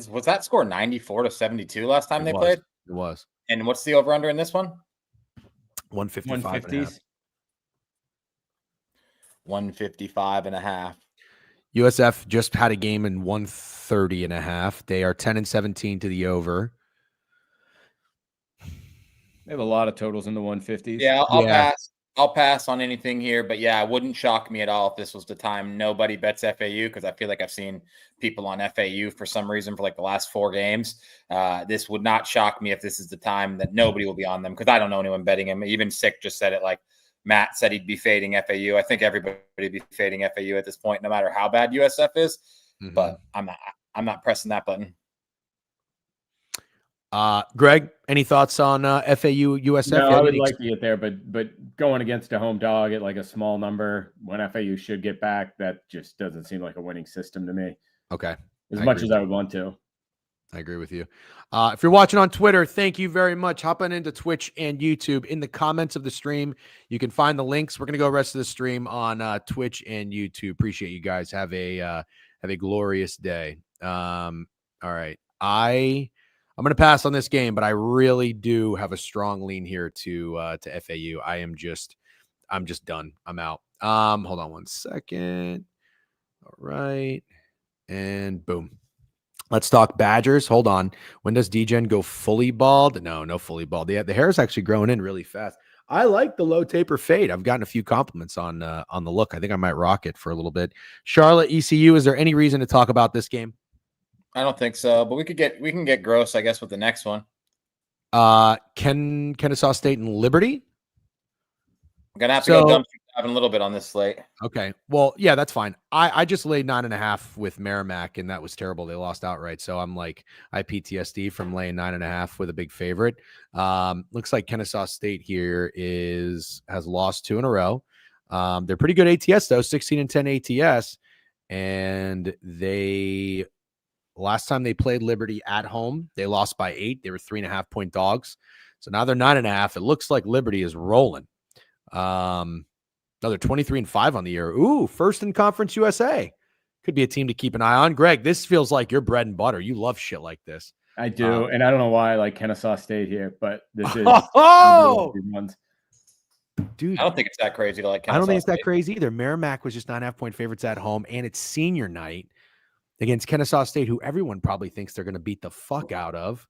Was that score 94-72 last time they played? It was. And what's the over-under in this one? 155. 150s. 155.5. USF just had a game in 130.5. They are 10-17 to the over. They have a lot of totals in the 150s. Yeah, I'll pass. I'll pass on anything here, but yeah, it wouldn't shock me at all if this was the time nobody bets FAU, because I feel like I've seen people on FAU for some reason for like the last 4 games. This would not shock me if this is the time that nobody will be on them, because I don't know anyone betting him. Even Sick just said it, like Matt said he'd be fading FAU. I think everybody would be fading FAU at this point, no matter how bad USF is. Mm-hmm. But I'm not pressing that button. Greg, any thoughts on FAU USF? No, I would like to get there, but going against a home dog at like a small number when FAU should get back, that just doesn't seem like a winning system to me. Okay. As much as I would want to. I agree with you. If you're watching on Twitter, thank you very much. Hopping into Twitch and YouTube. In the comments of the stream, you can find the links. We're going to go rest of the stream on Twitch and YouTube. Appreciate you guys. Have a glorious day. All right. I'm going to pass on this game, but I really do have a strong lean here to FAU. I'm just done. I'm out. Hold on one second. All right. And boom. Let's talk Badgers. Hold on. When does Degen go fully bald? No fully bald. The hair is actually growing in really fast. I like the low taper fade. I've gotten a few compliments on the look. I think I might rock it for a little bit. Charlotte, ECU, is there any reason to talk about this game? I don't think so, but we can get gross, I guess, with the next one. Kennesaw State and Liberty. I'm gonna have to go dump a little bit on this slate. Okay, well, yeah, that's fine. I just laid 9.5 with Merrimack, and that was terrible. They lost outright, so I'm like, I PTSD from laying 9.5 with a big favorite. Looks like Kennesaw State here has lost 2 in a row. They're pretty good ATS though, 16-10 ATS, and they. Last time they played Liberty at home, they lost by 8. They were 3.5-point dogs. So now they're 9.5. It looks like Liberty is rolling. Another 23-5 on the year. Ooh, first in Conference USA. Could be a team to keep an eye on. Greg, this feels like your bread and butter. You love shit like this. I do, and I don't know why I like Kennesaw State here, but this is dude. I don't think it's that crazy to like Kennesaw I don't think it's State. that crazy either. Merrimack was just 9.5-point favorites at home, and it's senior night against Kennesaw State, who everyone probably thinks they're going to beat the fuck out of.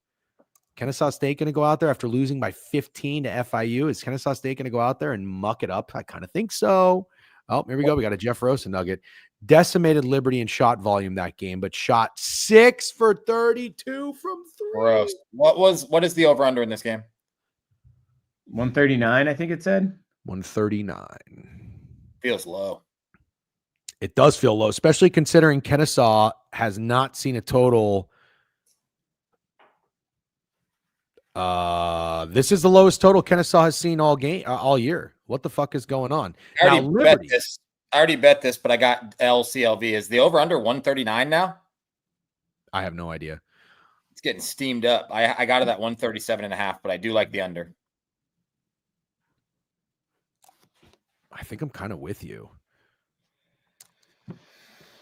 Kennesaw State going to go out there after losing by 15 to FIU? Is Kennesaw State going to go out there and muck it up? I kind of think so. Oh, here we go. We got a Jeff Rosen nugget. decimated Liberty in shot volume that game, but shot 6 for 32 from 3. Gross. What is the over under in this game? 139, I think it said. 139. Feels low. It does feel low, especially considering Kennesaw has not seen a total. This is the lowest total Kennesaw has seen all year. What the fuck is going on? I already bet this, but I got LCLV. Is the over under 139 now? I have no idea. It's getting steamed up. I got it at 137.5, but I do like the under. I think I'm kind of with you.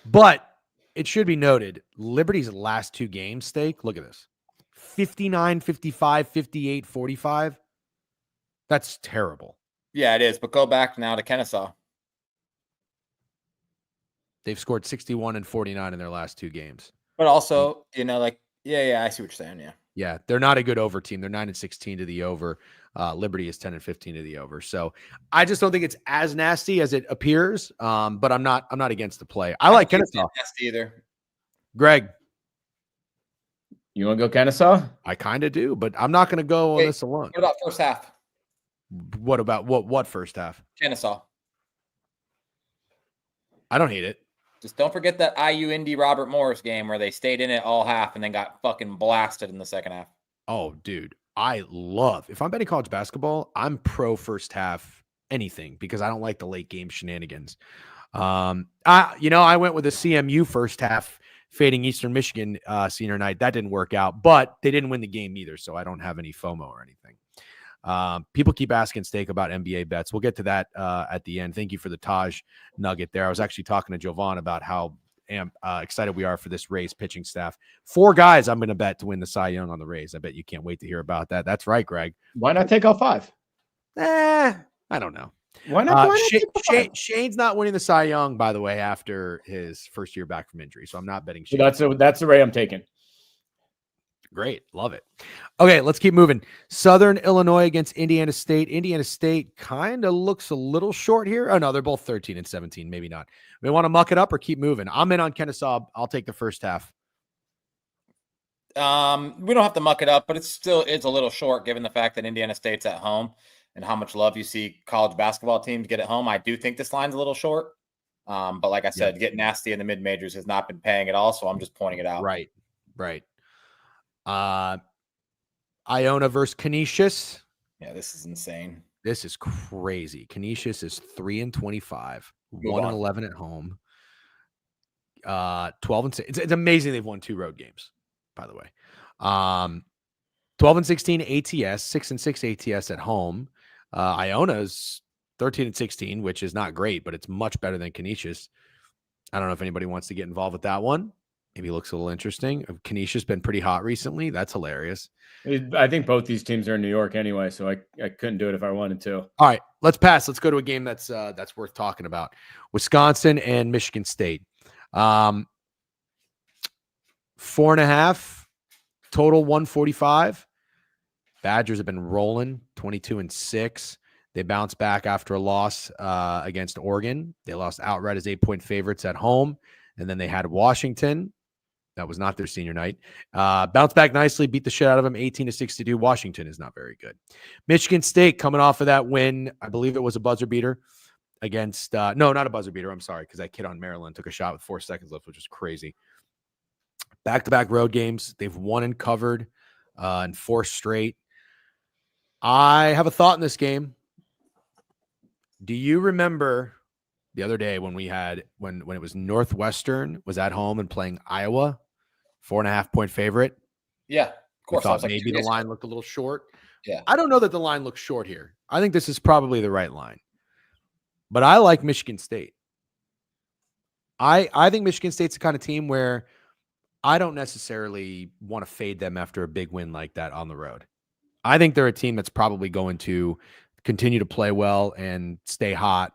But it should be noted, Liberty's last 2 games, Steak, look at this. 59, 55, 58, 45. That's terrible. Yeah, it is. But go back now to Kennesaw. They've scored 61 and 49 in their last 2 games. But also, I see what you're saying. Yeah. Yeah, they're not a good over team. They're 9 and 16 to the over. Liberty is 10 and 15 to the over. So I just don't think it's as nasty as it appears. But I'm not against the play. I like Kennesaw. Nasty either. Greg, you want to go Kennesaw? I kind of do, but I'm not going to go on this alone. What about first half? What about what first half? Kennesaw. I don't hate it. Just don't forget that IU Indy Robert Morris game where they stayed in it all half and then got fucking blasted in the second half. Oh, dude. If I'm betting college basketball, I'm pro first half anything because I don't like the late game shenanigans. I went with a CMU first half fading Eastern Michigan senior night. That didn't work out, but they didn't win the game either, so I don't have any FOMO or anything. People keep asking Steak about NBA bets. We'll get to that at the end. Thank you for the Taj nugget there. I was actually talking to Jovan about how excited we are for this Rays pitching staff. 4 guys I'm going to bet to win the Cy Young on the Rays. I bet you can't wait to hear about that. That's right, Greg. Why not take all 5? I don't know. Why not? Shane's not winning the Cy Young, by the way, after his first year back from injury. So I'm not betting Shane. So that's the Ray I'm taking. Great. Love it. Okay, let's keep moving. Southern Illinois against Indiana State. Indiana State kind of looks a little short here. Oh, no, they're both 13 and 17. Maybe not. We want to muck it up or keep moving. I'm in on Kennesaw. I'll take the first half. We don't have to muck it up, but it's a little short given the fact that Indiana State's at home and how much love you see college basketball teams get at home. I do think this line's a little short. But like I said, getting nasty in the mid-majors has not been paying at all, so I'm just pointing it out. Right. Iona versus Canisius. Yeah, this is insane. This is crazy. Canisius is 3 and 25, 1 and 11 at home. 12 and 6. It's amazing they've won 2 road games, by the way. 12 and 16 ATS, 6 and 6 ATS at home. Iona's 13 and 16, which is not great, but it's much better than Canisius. I don't know if anybody wants to get involved with that one. Maybe looks a little interesting. Canisius been pretty hot recently. That's hilarious. I think both these teams are in New York anyway, so I couldn't do it if I wanted to. All right, let's pass. Let's go to a game that's worth talking about. Wisconsin and Michigan State. 4.5 total, 145. Badgers have been rolling 22 and 6. They bounced back after a loss against Oregon. They lost outright as 8-point favorites at home. And then they had Washington. That was not their senior night. Bounced back nicely, beat the shit out of them, 18-62. Washington is not very good. Michigan State coming off of that win. I believe it was a buzzer beater against no, not a buzzer beater. I'm sorry, because that kid on Maryland took a shot with 4 seconds left, which is crazy. Back-to-back road games. They've won and covered in 4 straight. I have a thought in this game. Do you remember the other day when we had when it was Northwestern was at home and playing Iowa, 4.5-point favorite? Yeah, of course. I thought maybe the line looked a little short. Yeah. I don't know that the line looks short here. I think this is probably the right line. But I like Michigan State. I think Michigan State's the kind of team where I don't necessarily want to fade them after a big win like that on the road. I think they're a team that's probably going to continue to play well and stay hot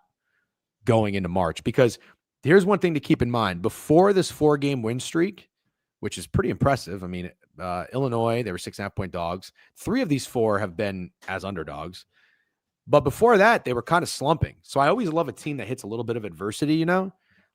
going into March. Because here's one thing to keep in mind. Before this 4-game win streak, which is pretty impressive. I mean, Illinois, they were 6.5-point dogs. 3 of these 4 have been as underdogs. But before that, they were kind of slumping. So I always love a team that hits a little bit of adversity,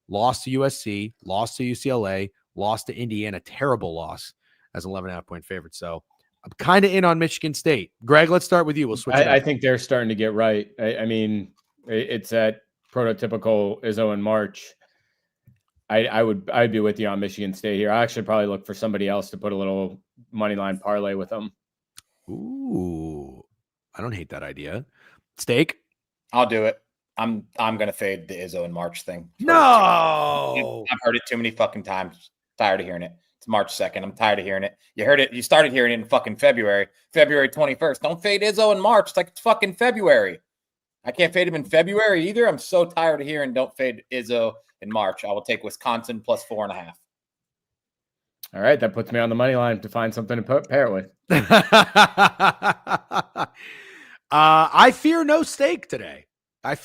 lost to USC, lost to UCLA, lost to Indiana, terrible loss as 11.5-point favorite. So I'm kind of in on Michigan State. Greg, let's start with you. We'll switch it up. I think they're starting to get right. I mean, it's that prototypical Izzo in March. I'd be with you on Michigan State here. I actually probably look for somebody else to put a little money line parlay with them. Ooh, I don't hate that idea. Steak? I'll do it. I'm gonna fade the Izzo and March thing. No, I've heard it too many fucking times. Tired of hearing it. It's March 2nd. I'm tired of hearing it. You heard it. You started hearing it in fucking February 21st. Don't fade Izzo in March. It's like it's fucking February. I can't fade him in February either. I'm so tired of hearing don't fade Izzo in March. I will take Wisconsin plus 4.5. All right, that puts me on the money line to find something to pair it with. I fear no steak today. I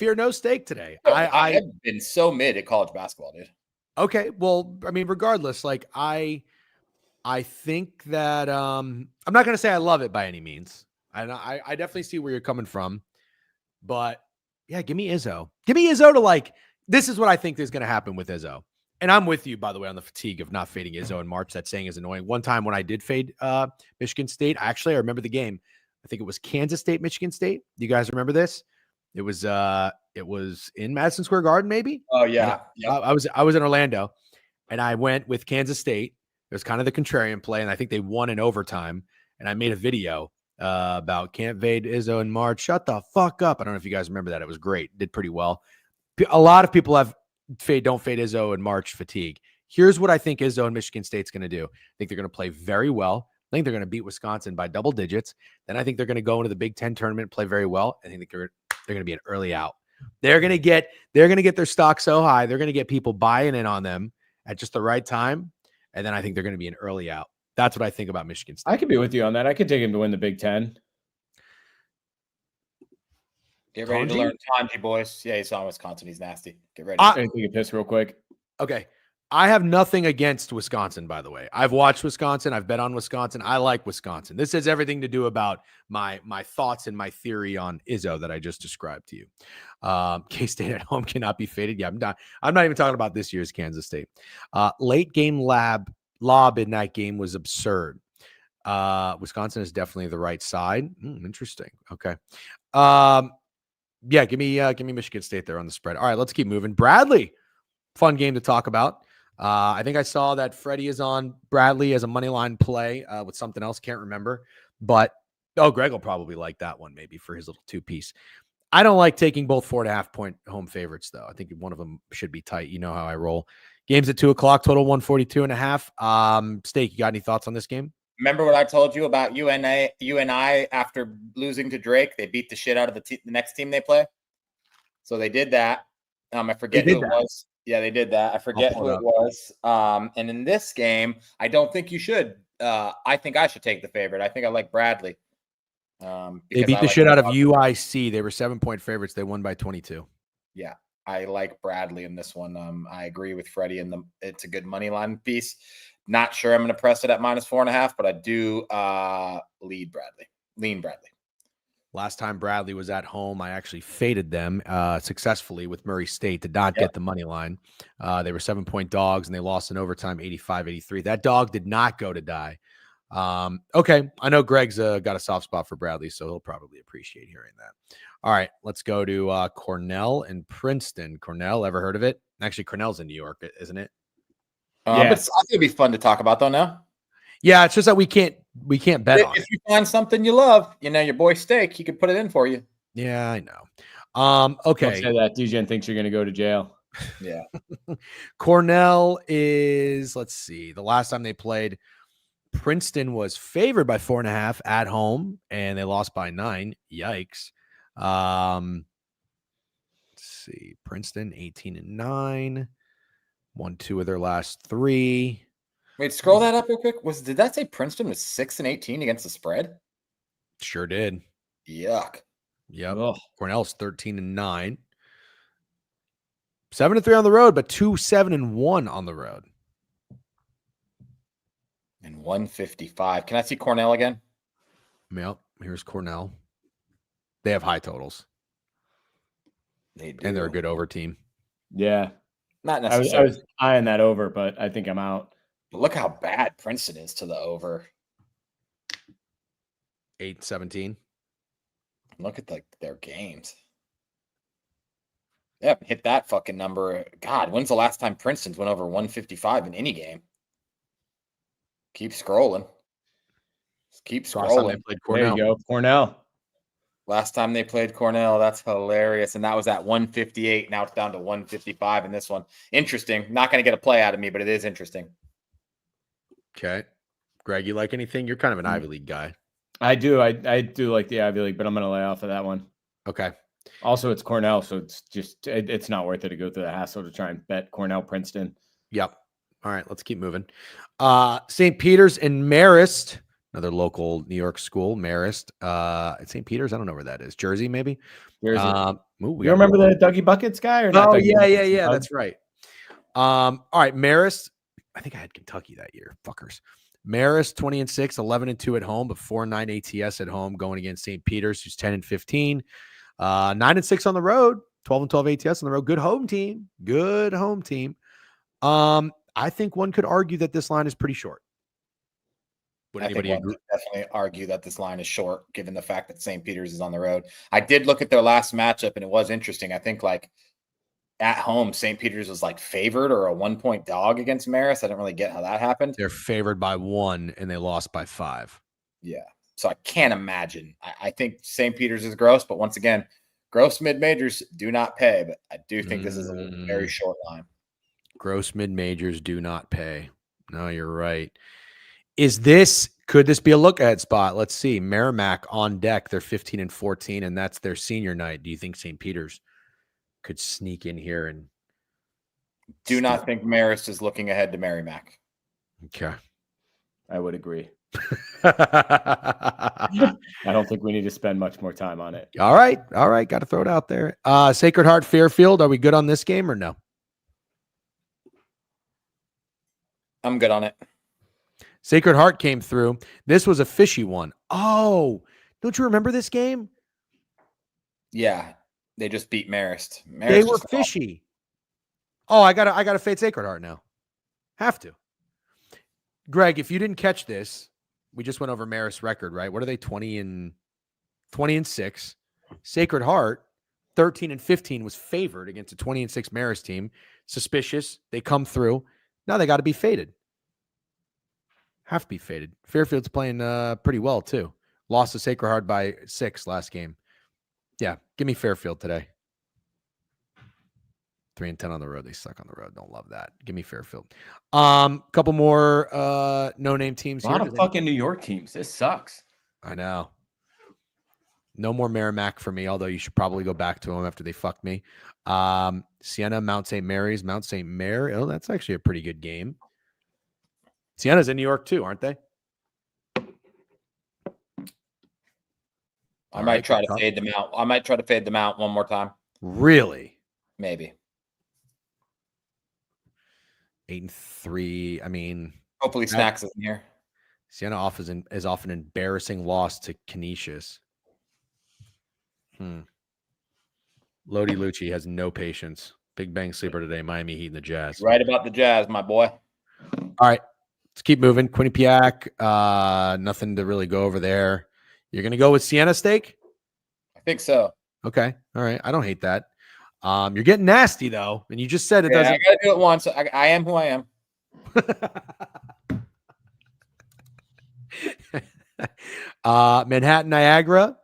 I've been so mid at college basketball, dude. Okay, well, I mean, regardless, like I think that I'm not going to say I love it by any means. I definitely see where you're coming from, but yeah, give me Izzo. Give me Izzo to like. This is what I think is going to happen with Izzo. And I'm with you, by the way, on the fatigue of not fading Izzo in March. That saying is annoying. One time when I did fade Michigan State, I remember the game. I think it was Kansas State, Michigan State. You guys remember this? It was in Madison Square Garden, maybe. Oh yeah. Yep. I was in Orlando, and I went with Kansas State. It was kind of the contrarian play, and I think they won in overtime. And I made a video about can't fade Izzo in March. Shut the fuck up. I don't know if you guys remember that. It was great. Did pretty well. A lot of people have don't fade Izzo in March fatigue. Here's what I think Izzo and Michigan State's going to do. I think they're going to play very well. I think they're going to beat Wisconsin by double digits. Then I think they're going to go into the Big Ten tournament, play very well. I think they're going to be an early out. They're going to get their stock so high. They're going to get people buying in on them at just the right time. And then I think they're going to be an early out. That's what I think about Michigan State. I could be with you on that. I could take him to win the Big Ten. Get ready to learn Tanji, boys. Yeah, he's on Wisconsin. He's nasty. Get ready. I take a piss real quick. Okay. I have nothing against Wisconsin, by the way. I've watched Wisconsin. I've bet on Wisconsin. I like Wisconsin. This has everything to do about my thoughts and my theory on Izzo that I just described to you. K-State at home cannot be faded. Yeah, I'm not even talking about this year's Kansas State. Late game lob in that game was absurd. Wisconsin is definitely the right side. Interesting. Okay. Yeah, give me Michigan State there on the spread. All right, let's keep moving. Bradley, fun game to talk about. I think I saw that Freddie is on Bradley as a money line play with something else. Can't remember, but Greg will probably like that one maybe for his little 2-piece. I don't like taking both 4.5-point home favorites though. I think one of them should be tight. You know how I roll. Games at 2:00, total 142.5. Steak, you got any thoughts on this game? Remember what I told you about UNI after losing to Drake? They beat the shit out of the next team they play. So they did that. I forget who it was. Yeah, they did that. I forget who it was. And in this game, I don't think you should. I think I should take the favorite. I think I like Bradley. They beat the shit out of UIC. They were 7-point favorites. They won by 22. Yeah, I like Bradley in this one. I agree with Freddie, and it's a good money line piece. Not sure I'm going to press it at -4.5, but I do lean Bradley. Last time Bradley was at home, I actually faded them successfully with Murray State. Did not get the money line. They were 7-point dogs, and they lost in overtime 85-83. That dog did not go to die. Okay, I know Greg's got a soft spot for Bradley, so he'll probably appreciate hearing that. All right, let's go to Cornell and Princeton. Cornell, ever heard of it? Actually, Cornell's in New York, isn't it? But it's going to be fun to talk about, though, now. Yeah, it's just that we can't bet on it. If you find something you love, your boy Steak, he could put it in for you. Yeah, I know. Okay. Don't say that. Degen thinks you're going to go to jail. Yeah. Cornell is, let's see, the last time they played, Princeton was favored by 4.5 at home, and they lost by 9. Yikes. Let's see, Princeton 18-9. Won 2 of their last 3. Wait, scroll that up real quick. Did that say Princeton was 6-18 against the spread? Sure did. Yuck. Yep. Ugh. Cornell's 13-9. 7-3 on the road, but 2-7-1 on the road. And 155. Can I see Cornell again? Yep. Here's Cornell. They have high totals. They do. And they're a good over team. Yeah. Not I necessarily. was eyeing that over, but I think I'm out. But look how bad Princeton is to the over. 8-17. Look at their games. They haven't hit that fucking number. God, when's the last time Princeton's went over 155 in any game? Keep scrolling. Just keep Last time they scrolling. played There Cornell. you go, Cornell. Last time they played Cornell, that's hilarious. And that was at 158. Now it's down to 155 in this one. Interesting. Not going to get a play out of me, but it is interesting. Okay. Greg, you like anything? You're kind of an Ivy League guy. I do. I do like the Ivy League, but I'm going to lay off of that one. Okay. Also, it's Cornell, so it's just it's not worth it to go through the hassle to try and bet Cornell Princeton. Yep. All right, let's keep moving. St. Peter's and Marist, another local New York school, Marist. St. Peter's, I don't know where that is. Jersey, maybe? Jersey. You remember the Dougie Buckets guy? Or not? Oh, Dougie Buckets, yeah. That's right. All right, Marist. I think I had Kentucky that year. Fuckers. Marist 20-6, 11-2 at home, but 4-9 ATS at home, going against St. Peter's, who's 10-15. 9-6 on the road, 12-12 ATS on the road. Good home team. Good home team. I think one could argue that this line is pretty short. Would anybody agree? Definitely argue that this line is short, given the fact that St. Peter's is on the road. I did look at their last matchup, and it was interesting. I think like at home, St. Peter's was like favored or a 1-point dog against Marist. I didn't really get how that happened. They're favored by 1 and they lost by 5. Yeah. So I can't imagine. I think St. Peter's is gross, but once again, gross mid-majors do not pay. But I do think this is a very short line. Gross mid-majors do not pay. No, you're right. Could this be a look-ahead spot? Let's see. Merrimack on deck. They're 15-14, and that's their senior night. Do you think St. Peter's could sneak in here and do not think Marist is looking ahead to Merrimack? Okay. I would agree. I don't think we need to spend much more time on it. All right. Got to throw it out there. Sacred Heart Fairfield. Are we good on this game or no? I'm good on it. Sacred Heart came through. This was a fishy one. Oh, don't you remember this game? Yeah, they just beat Marist. They were fishy. Oh, I gotta fade Sacred Heart now. Have to. Greg, if you didn't catch this, we just went over Marist record, right? What are they? 20-6. Sacred Heart, 13-15, was favored against a 20-6 Marist team. Suspicious. They come through. Now they got to be faded. Have to be faded. Fairfield's playing pretty well too. Lost to Sacred Heart by 6 last game. Yeah, give me Fairfield today. 3-10 on the road. They suck on the road. Don't love that. Give me Fairfield. Couple more no-name teams A here. lot of fucking New York teams. This sucks. I know. No more Merrimack for me, although you should probably go back to them after they fucked me. Siena, Mount St. Mary's, Mount St. Mary. Oh, that's actually a pretty good game. Siena's in New York too, aren't they? I might try to fade them out. I might try to fade them out one more time. Really? Maybe. 8-3. I mean, hopefully Snacks isn't here. Siena is off an embarrassing loss to Canisius. Lodi Lucci has no patience. Big Bang sleeper today. Miami Heat and the Jazz. Right about the Jazz, my boy. All right, let's keep moving. Quinnipiac. Nothing to really go over there. You're gonna go with Siena Steak? I think so. Okay. All right. I don't hate that. You're getting nasty though, and you just said it doesn't. I gotta do it once. I am who I am. Manhattan Niagara.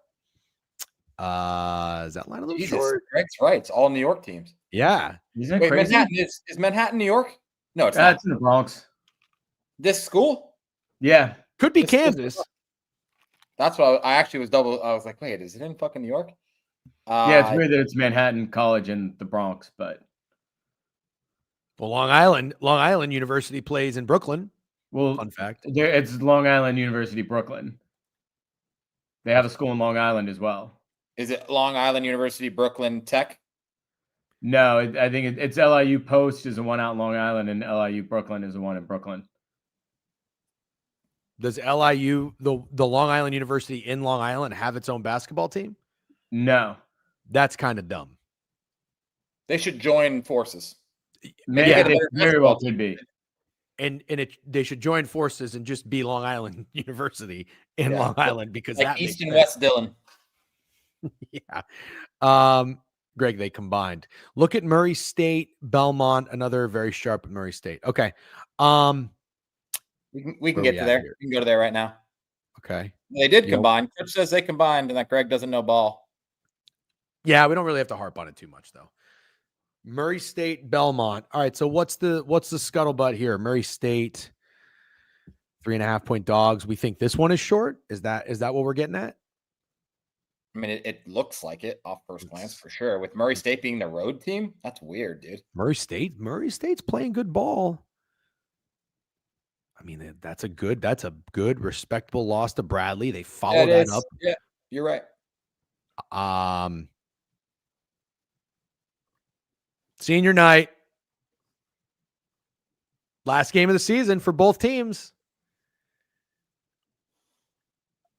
Is that line a little short? Greg's right. It's all New York teams. Yeah. Isn't it Wait, crazy? Manhattan is Manhattan New York? No, it's not. It's in the Bronx. This school? Yeah. Could be Kansas. That's what I actually was double. I was like, wait, is it in fucking New York? Yeah, it's weird that it's Manhattan College in the Bronx, but well, Long Island University plays in Brooklyn. Well, fun fact. It's Long Island University, Brooklyn. They have a school in Long Island as well. Is it Long Island University, Brooklyn Tech? No, I think it's LIU Post is the one out in Long Island, and LIU Brooklyn is the one in Brooklyn. Does LIU, the Long Island University in Long Island, have its own basketball team? No. That's kind of dumb. They should join forces. Maybe Yeah, it very well could be. and they should join forces and just be Long Island University in Yeah. Long Island, because Like that East makes and sense. West Dillon. Yeah. Greg, they combined. Look at Murray State, Belmont, another very sharp Murray State. Okay. We can Where get we to at there. here? We can go to there right now. Okay. They did You know- combine. Church says they combined and that Greg doesn't know ball. Yeah, we don't really have to harp on it too much, though. Murray State, Belmont. All right. So what's the scuttlebutt here? Murray State, 3.5-point dogs. We think this one is short. Is that what we're getting at? I mean, it looks like it off first glance for sure. With Murray State being the road team, that's weird, dude. Murray State's playing good ball. I mean, that's a good, respectable loss to Bradley. They followed that up. Yeah, you're right. Senior night. Last game of the season for both teams.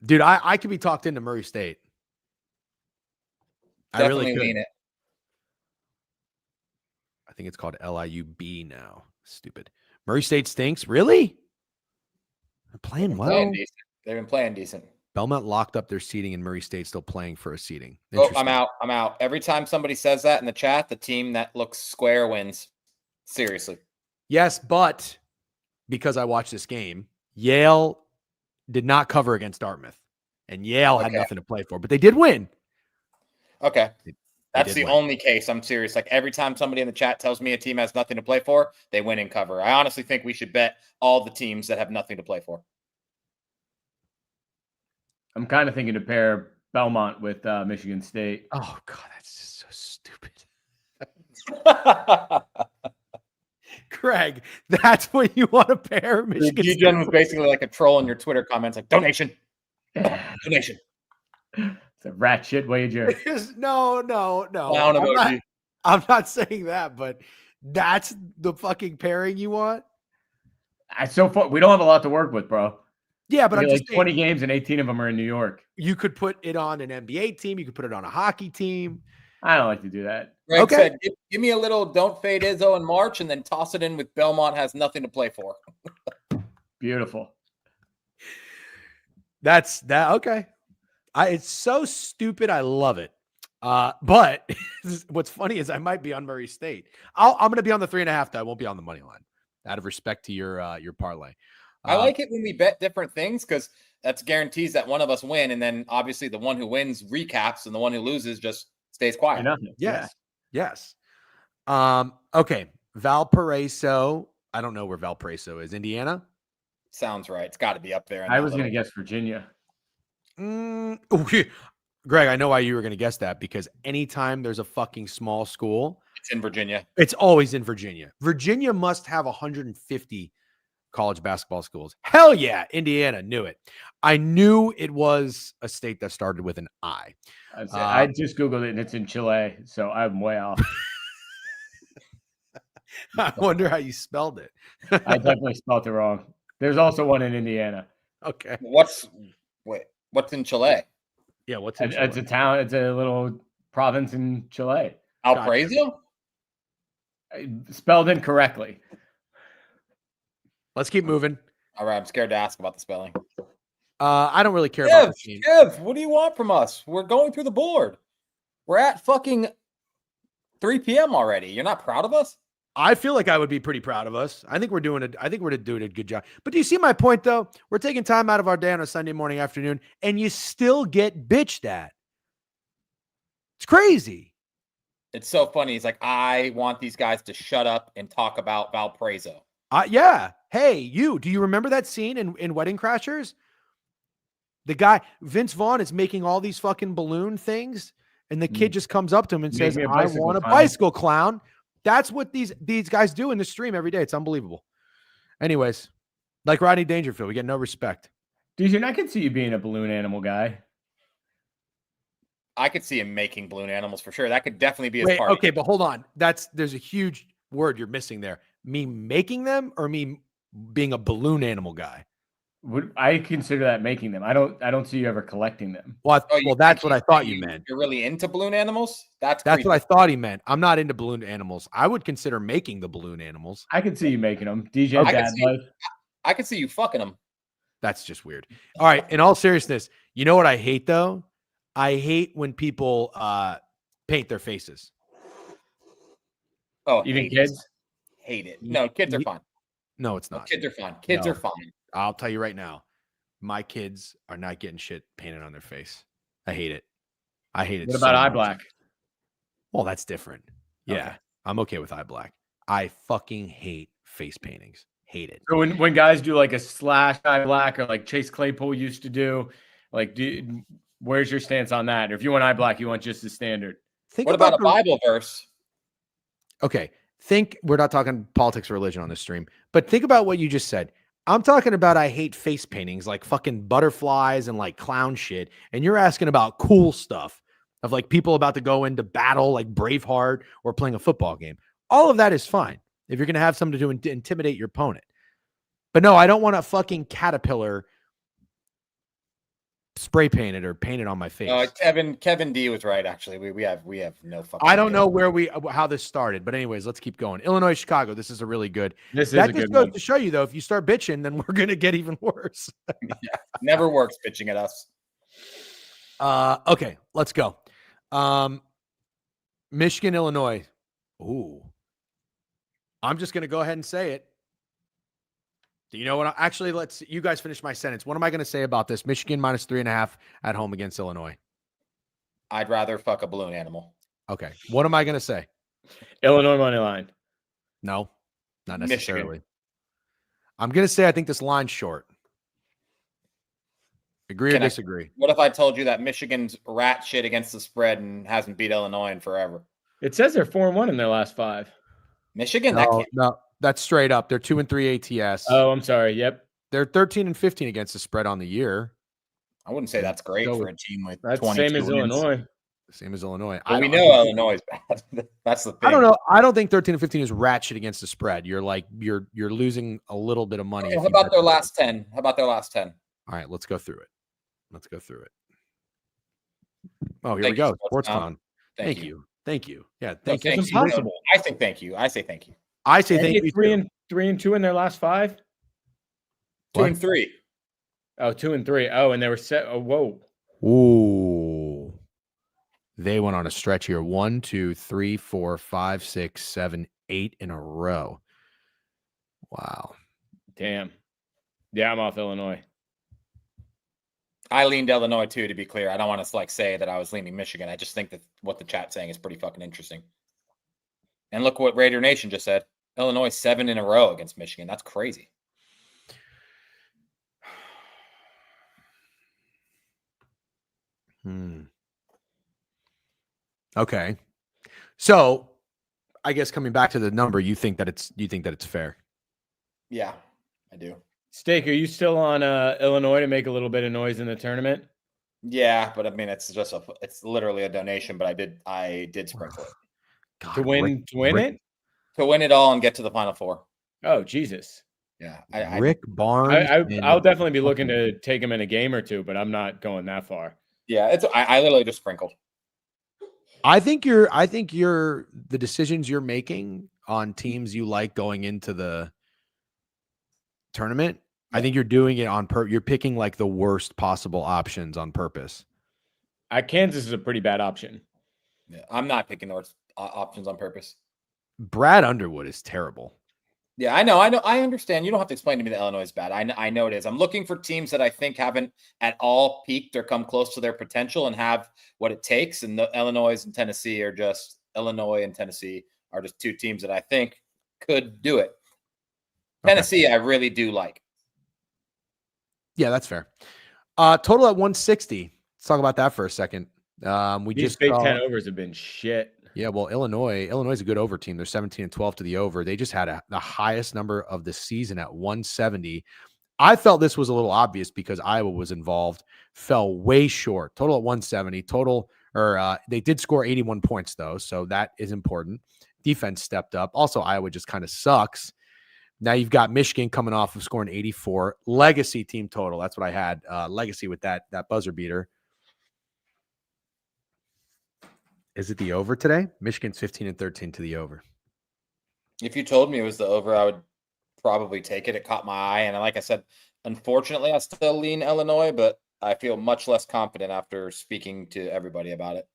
Dude, I could be talked into Murray State. Definitely I really lean could. it. I think it's called LIUB now. Stupid. Murray State stinks. Really? They're playing well. They've been playing decent. Belmont locked up their seating, and Murray State still playing for a seating. Oh, I'm out. Every time somebody says that in the chat, the team that looks square wins. Seriously. Yes, but because I watched this game, Yale did not cover against Dartmouth, and Yale had nothing to play for, but they did win. Okay. That's the win. only case. I'm serious. Like every time somebody in the chat tells me a team has nothing to play for, they win and cover. I honestly think we should bet all the teams that have nothing to play for. I'm kind of thinking to pair Belmont with Michigan State. Oh, God, that's just so stupid. Craig, that's what you want to pair? Michigan State. Degen was basically like a troll in your Twitter comments, like donation. Donation. It's a rat shit wager. No. I'm not saying that, but that's the fucking pairing you want? So far, we don't have a lot to work with, bro. Yeah, but I'm just like 20 games and 18 of them are in New York. You could put it on an NBA team. You could put it on a hockey team. I don't like to do that. Greg said, give me a little don't fade Izzo in March and then toss it in with Belmont has nothing to play for. Beautiful. That's that. Okay. It's so stupid. I love it. But what's funny is I might be on Murray State. I'm going to be on the 3.5, though. I won't be on the money line out of respect to your parlay. I like it when we bet different things because that's guarantees that one of us win. And then obviously the one who wins recaps and the one who loses just stays quiet. Yes. Okay. Valparaiso. I don't know where Valparaiso is. Indiana? Sounds right. It's got to be up there. I was going to guess Virginia. Greg, I know why you were going to guess that, because anytime there's a fucking small school, it's in Virginia. It's always in Virginia. Virginia must have 150 college basketball schools. Hell yeah. Indiana, knew it. I knew it was a state that started with an I. I just Googled it and it's in Chile, so I'm way off. I wonder how you spelled it. I definitely spelled it wrong. There's also one in Indiana. Okay. What's in Chile? Yeah, what's in Chile? It's a town. It's a little province in Chile. Valparaiso? Spelled incorrectly. Let's keep moving. All right, I'm scared to ask about the spelling. I don't really care about the team. Kev, what do you want from us? We're going through the board. We're at fucking 3 p.m. already. You're not proud of us? I feel like I would be pretty proud of us. I think we're doing a good job. But do you see my point, though? We're taking time out of our day on a Sunday morning, afternoon, and you still get bitched at. It's crazy. It's so funny. He's like, I want these guys to shut up and talk about Valparaiso. Yeah. Hey, do you remember that scene in Wedding Crashers? The guy, Vince Vaughn, is making all these fucking balloon things, and the kid just comes up to him and says, I want a bicycle clown. That's what these guys do in the stream every day. It's unbelievable. Anyways, like Rodney Dangerfield, we get no respect. Dude, I could see you being a balloon animal guy. I could see him making balloon animals for sure. That could definitely be his part. Okay, but hold on. There's a huge word you're missing there. Me making them or me being a balloon animal guy? Would I consider that making them? I don't see you ever collecting them. Well, Oh, well, that's what I thought you meant. You're really into balloon animals? That's what creepy. I thought he meant. I'm not into balloon animals. I would consider making the balloon animals. I could see you making them. DJ Dad Life. I could see you fucking them. That's just weird. All right. In all seriousness, you know what I hate though? I hate when people paint their faces. Oh, even kids? Hate it. No, kids are fine. No, it's not. Kids are fine. Kids are fine. I'll tell you right now. My kids are not getting shit painted on their face. I hate it. I hate it. What about eye much. black? Well, that's different. Yeah. Okay. I'm okay with eye black. I fucking hate face paintings. Hate it. So when guys do like a slash eye black or like Chase Claypool used to do, like, where's your stance on that? Or if you want eye black, you want just the standard. What about a Bible verse? Okay. We're not talking politics or religion on this stream, but think about what you just said. I'm talking about I hate face paintings like fucking butterflies and like clown shit. And you're asking about cool stuff of like people about to go into battle like Braveheart or playing a football game. All of that is fine if you're going to have something to do to intimidate your opponent. But no, I don't want a fucking caterpillar spray painted or painted on my face. Kevin D was right. Actually, we have no fucking. I don't know how this started, but anyways, let's keep going. Illinois, Chicago. This is a really good. That just goes to show you though, if you start bitching, then we're gonna get even worse. Yeah, never works bitching at us. Okay, let's go. Michigan, Illinois. Ooh, I'm just gonna go ahead and say it. Do you know what? Actually, you guys finish my sentence. What am I going to say about this? Michigan -3.5 at home against Illinois. I'd rather fuck a balloon animal. Okay. What am I going to say? Illinois money line. No, not necessarily. Michigan. I'm going to say I think this line's short. Agree or disagree? What if I told you that Michigan's rat shit against the spread and hasn't beat Illinois in forever? It says they're 4-1 in their last 5. Michigan? No. That's straight up. They're 2-3 ATS. Oh, I'm sorry. Yep. They're 13-15 against the spread on the year. I wouldn't say that's great for a team with 22 same as Illinois. Same as Illinois. Well, we know Illinois is bad. That's the thing. I don't know. I don't think 13-15 is ratchet against the spread. You're losing a little bit of money. How about their last 10? All right, let's go through it. Oh, here we go. Sports Con. Thank you. Yeah, thank you. It's impossible. I say thank you. I say thank you. I say thank you. 3-2 in their last 5. 2-3. Oh, 2-3. Oh, and they were set. Oh, whoa. Ooh. They went on a stretch here. 1, 2, 3, 4, 5, 6, 7, 8 in a row. Wow. Damn. Yeah, I'm off Illinois. I leaned Illinois too, to be clear. I don't want to say that I was leaning Michigan. I just think that what the chat's saying is pretty fucking interesting. And look what Raider Nation just said. Illinois 7 in a row against Michigan. That's crazy. Okay. So I guess coming back to the number, you think that it's fair. Yeah, I do. Steak, are you still on Illinois to make a little bit of noise in the tournament? Yeah, but I mean it's literally a donation, but I did sprinkle it. God, to win it? To win it all and get to the Final Four. Oh, Jesus. Yeah. Rick Barnes. I'll definitely be looking to take him in a game or two, but I'm not going that far. Yeah, I literally just sprinkled. I think the decisions you're making on teams you like going into the tournament, I think you're doing it on purpose. You're picking like the worst possible options on purpose. Kansas is a pretty bad option. Yeah, I'm not picking the worst options on purpose. Brad Underwood is terrible. Yeah, I know. I understand. You don't have to explain to me that Illinois is bad. I know it is. I'm looking for teams that I think haven't at all peaked or come close to their potential and have what it takes. And the Illinois and Tennessee are just two teams that I think could do it. Tennessee, I really do like. Yeah, that's fair. Total at 160. Let's talk about that for a second. These Big Ten overs have been shit. Yeah, well, Illinois is a good over team. They're 17-12 to the over. They just had the highest number of the season at 170. I felt this was a little obvious because Iowa was involved, fell way short. Total at 170. They did score 81 points though, so that is important. Defense stepped up. Also, Iowa just kind of sucks. Now you've got Michigan coming off of scoring 84. Legacy team total. That's what I had. Legacy with that buzzer beater. Is it the over today? Michigan's 15-13 to the over. If you told me it was the over, I would probably take it. It caught my eye. And like I said, unfortunately, I still lean Illinois, but I feel much less confident after speaking to everybody about it.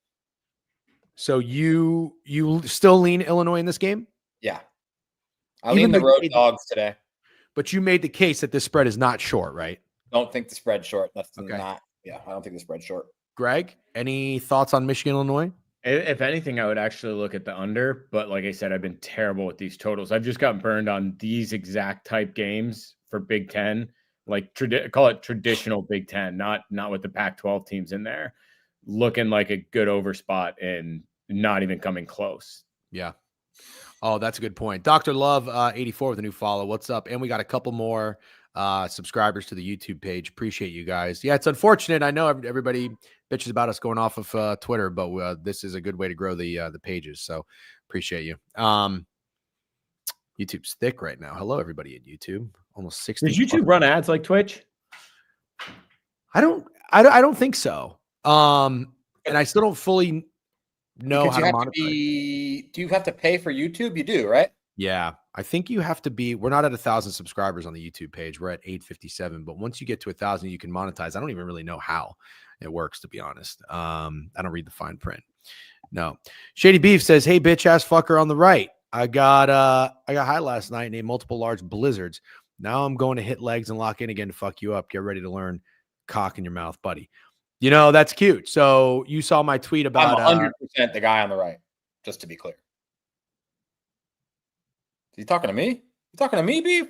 So you still lean Illinois in this game? Yeah. I lean the road dogs today. But you made the case that this spread is not short, right? Don't think the spread's short. That's okay. not. Yeah, I don't think the spread's short. Greg, any thoughts on Michigan, Illinois? If anything, I would actually look at the under. But like I said, I've been terrible with these totals. I've just gotten burned on these exact type games for Big Ten. Like call it traditional Big Ten, not with the Pac-12 teams in there, looking like a good over spot and not even coming close. Yeah. Oh, that's a good point. Dr. Love 84 with a new follow. What's up? And we got a couple more subscribers to the YouTube page. Appreciate you guys. Yeah, it's unfortunate. I know everybody bitches about us going off of Twitter, but this is a good way to grow the pages. So appreciate you. YouTube's thick right now. Hello, everybody at YouTube. Almost 60. Does YouTube run ads like Twitch? I don't think so. And I still don't fully know how to monetize. Do you have to pay for YouTube? You do, right? Yeah, I think you have to be. We're not at 1,000 subscribers on the YouTube page. We're at 857. But once you get to 1,000, you can monetize. I don't even really know how it works, to be honest. I don't read the fine print. No. Shady Beef says, "Hey, bitch ass fucker on the right. I got high last night and ate multiple large blizzards. Now I'm going to hit legs and lock in again to fuck you up. Get ready to learn cock in your mouth, buddy." You know, that's cute. So you saw my tweet about I'm 100% the guy on the right, just to be clear. Is he talking to me? You talking to me, Beef?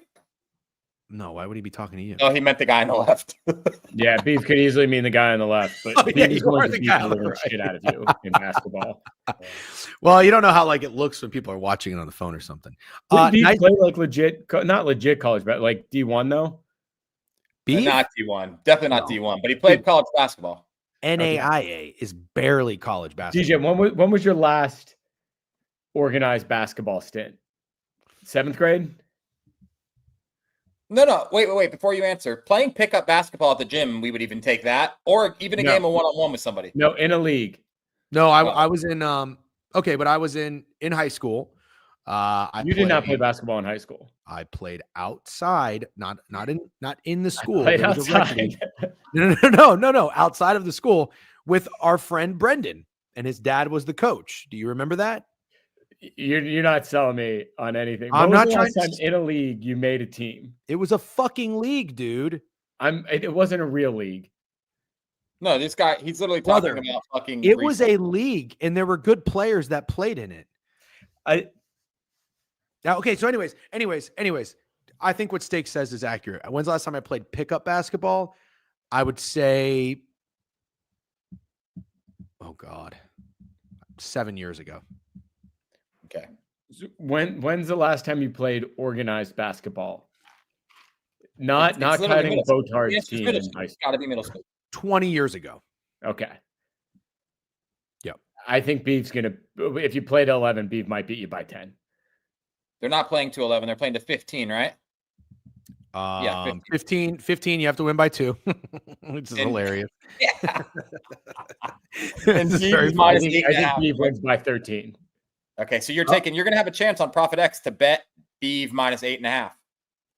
No, why would he be talking to you? No, he meant the guy on the left. Yeah, Beef could easily mean the guy on the left, but yeah, he's going to beat the living shit out of you in basketball. Well, you don't know how like it looks when people are watching it on the phone or something. Did Beef play like legit, not legit college, but like D1 though? Beef? Not D1, definitely not D1, but he played college basketball. NAIA is barely college basketball. DJ, when was your last organized basketball stint? 7th grade? No. Wait. Before you answer, playing pickup basketball at the gym, we would even take that, or even a game of one-on-one with somebody. No, in a league. No, I was in. Okay, but I was in high school. You did not play basketball in high school. I played outside, not in the school. I played outside. No, outside of the school with our friend Brendan, and his dad was the coach. Do you remember that? You're not selling me on anything. I'm not trying to. In a league, you made a team. It was a fucking league, dude. It wasn't a real league. No, this guy, he's literally talking about fucking. It was a league, and there were good players that played in it. Okay, so anyways, I think what Steak says is accurate. When's the last time I played pickup basketball? I would say, oh God, 7 years ago. Okay. When's the last time you played organized basketball? Not cutting Botard's team in high school. It's got to be middle school. 20 years ago. Okay. Yep. I think Beef's gonna. If you played 11, Beef might beat you by 10. They're not playing to 11. They're playing to 15, right? Yeah, 15. You have to win by 2, which is hilarious. Yeah. And I think Beef wins by 13. Okay, so you're going to have a chance on Profit X to bet Beef minus 8.5.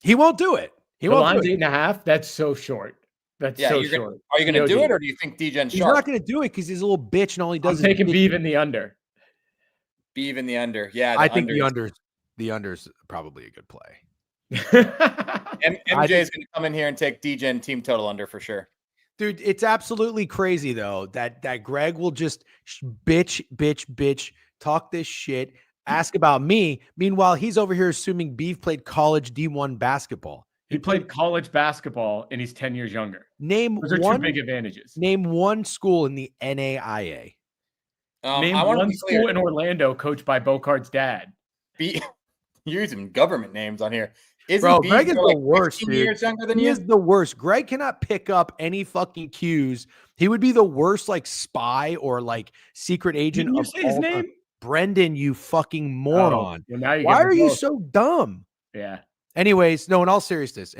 He won't do it. The line's 8.5. That's so short. That's so short. Are you going to do it, or do you think Degen's sharp? He's not going to do it because he's a little bitch, and all he does is taking Beef in the under. Beef in the under. Yeah, I think the under's probably a good play. And MJ is going to come in here and take Degen team total under for sure. Dude, it's absolutely crazy though that Greg will just bitch, talk this shit, ask about me. Meanwhile, he's over here assuming Beef played college D1 basketball. He played college basketball and he's 10 years younger. Those are two big advantages. Name one school in the NAIA. Name one school in Orlando coached by Bocard's dad. You're using government names on here. Greg is the worst, dude. Years younger than he you? is the worst. Greg cannot pick up any fucking cues. He would be the worst, like, spy or like secret agent. Didn't you say his name? Brendan, you fucking moron. Well, why are you so dumb? Yeah. Anyways, no, in all seriousness,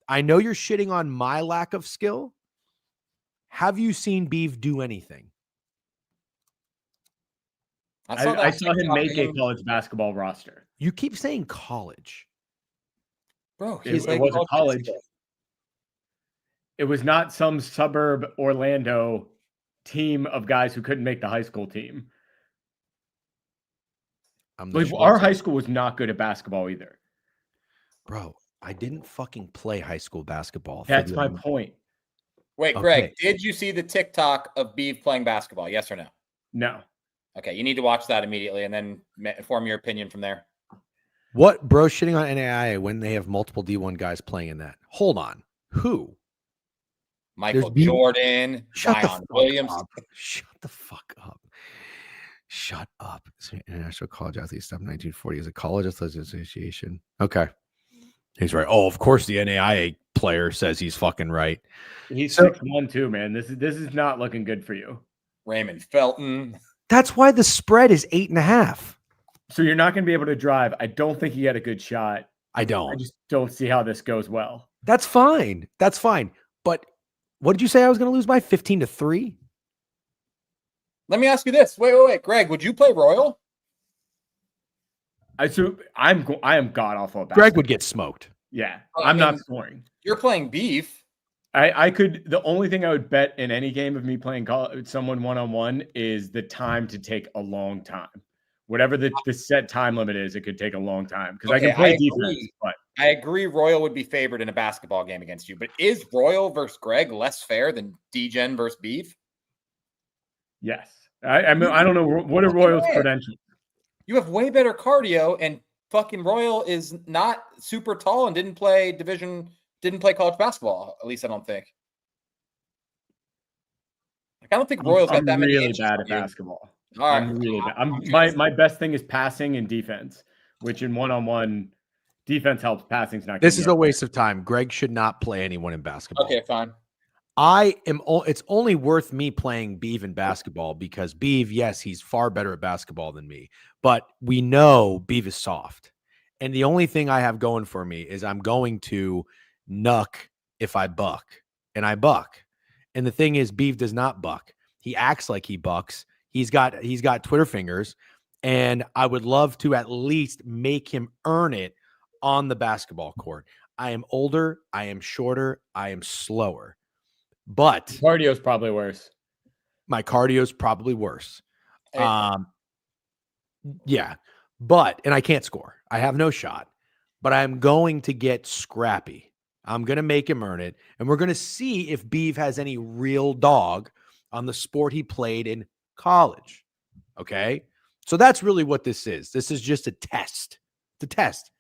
I know you're shitting on my lack of skill. Have you seen Beeve do anything? I saw him make a college basketball roster. You keep saying college. Bro, it wasn't college. It was not some suburb Orlando team of guys who couldn't make the high school team. Our high school was not good at basketball either. Bro, I didn't fucking play high school basketball. That's my point. Wait, Greg, did you see the TikTok of Beeve playing basketball? Yes or no? No. Okay, you need to watch that immediately and then form your opinion from there. What, bro, shitting on NAIA when they have multiple D1 guys playing in that? Hold on. Who? Michael Jordan, Zion Williams. Shut the fuck up. Shut up. International College Athletes Stuff 1940 is a college athletics association. Okay. He's right. Oh, of course the NAIA player says he's fucking right. He's 6'1" too, man. This is not looking good for you. Raymond Felton. That's why the spread is 8.5. So you're not going to be able to drive. I don't think he had a good shot. I just don't see how this goes well. That's fine. But what did you say I was going to lose by? 15-3? Let me ask you this. Wait. Greg, would you play Royal? I am god awful. Greg would get smoked. Yeah, I'm not scoring. You're playing Beef. I could. The only thing I would bet in any game of me playing someone one-on-one is the time to take a long time. Whatever the set time limit is, it could take a long time because I can play defense. But I agree, Royal would be favored in a basketball game against you. But is Royal versus Greg less fair than Degen versus Beef? Yes. I mean, I don't know what are Royal's credentials. You have way better cardio, and fucking Royal is not super tall and didn't play college basketball. At least I don't think. I don't think Royal's got that many. I'm really bad at basketball. All right. I'm really bad. My best thing is passing and defense, which in one-on-one defense helps. Passing's not. This is a waste of time. Greg should not play anyone in basketball. Okay, fine. It's only worth me playing Beeve in basketball because Beeve, yes, he's far better at basketball than me, but we know Beeve is soft. And the only thing I have going for me is I'm going to nuck if I buck, and I buck. And the thing is, Beeve does not buck. He acts like he bucks. He's got Twitter fingers, and I would love to at least make him earn it on the basketball court. I am older. I am shorter. I am slower. But cardio is probably worse. My cardio is probably worse. Hey. Yeah, and I can't score. I have no shot, but I'm going to get scrappy. I'm going to make him earn it. And we're going to see if Beeve has any real dog on the sport he played in college. Okay. So that's really what this is. This is just a test. It's a test.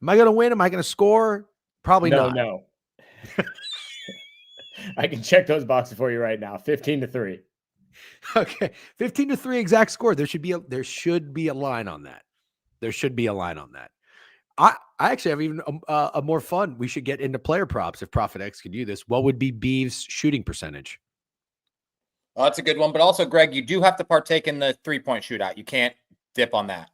Am I going to win? Am I going to score? Probably not. No. I can check those boxes for you right now. 15-3. Okay. 15-3 exact score. There should be a line on that. I actually have even a more fun. We should get into player props if Prophet X could do this. What would be Beeve's shooting percentage? Oh, that's a good one. But also, Greg, you do have to partake in the 3-point shootout. You can't dip on that.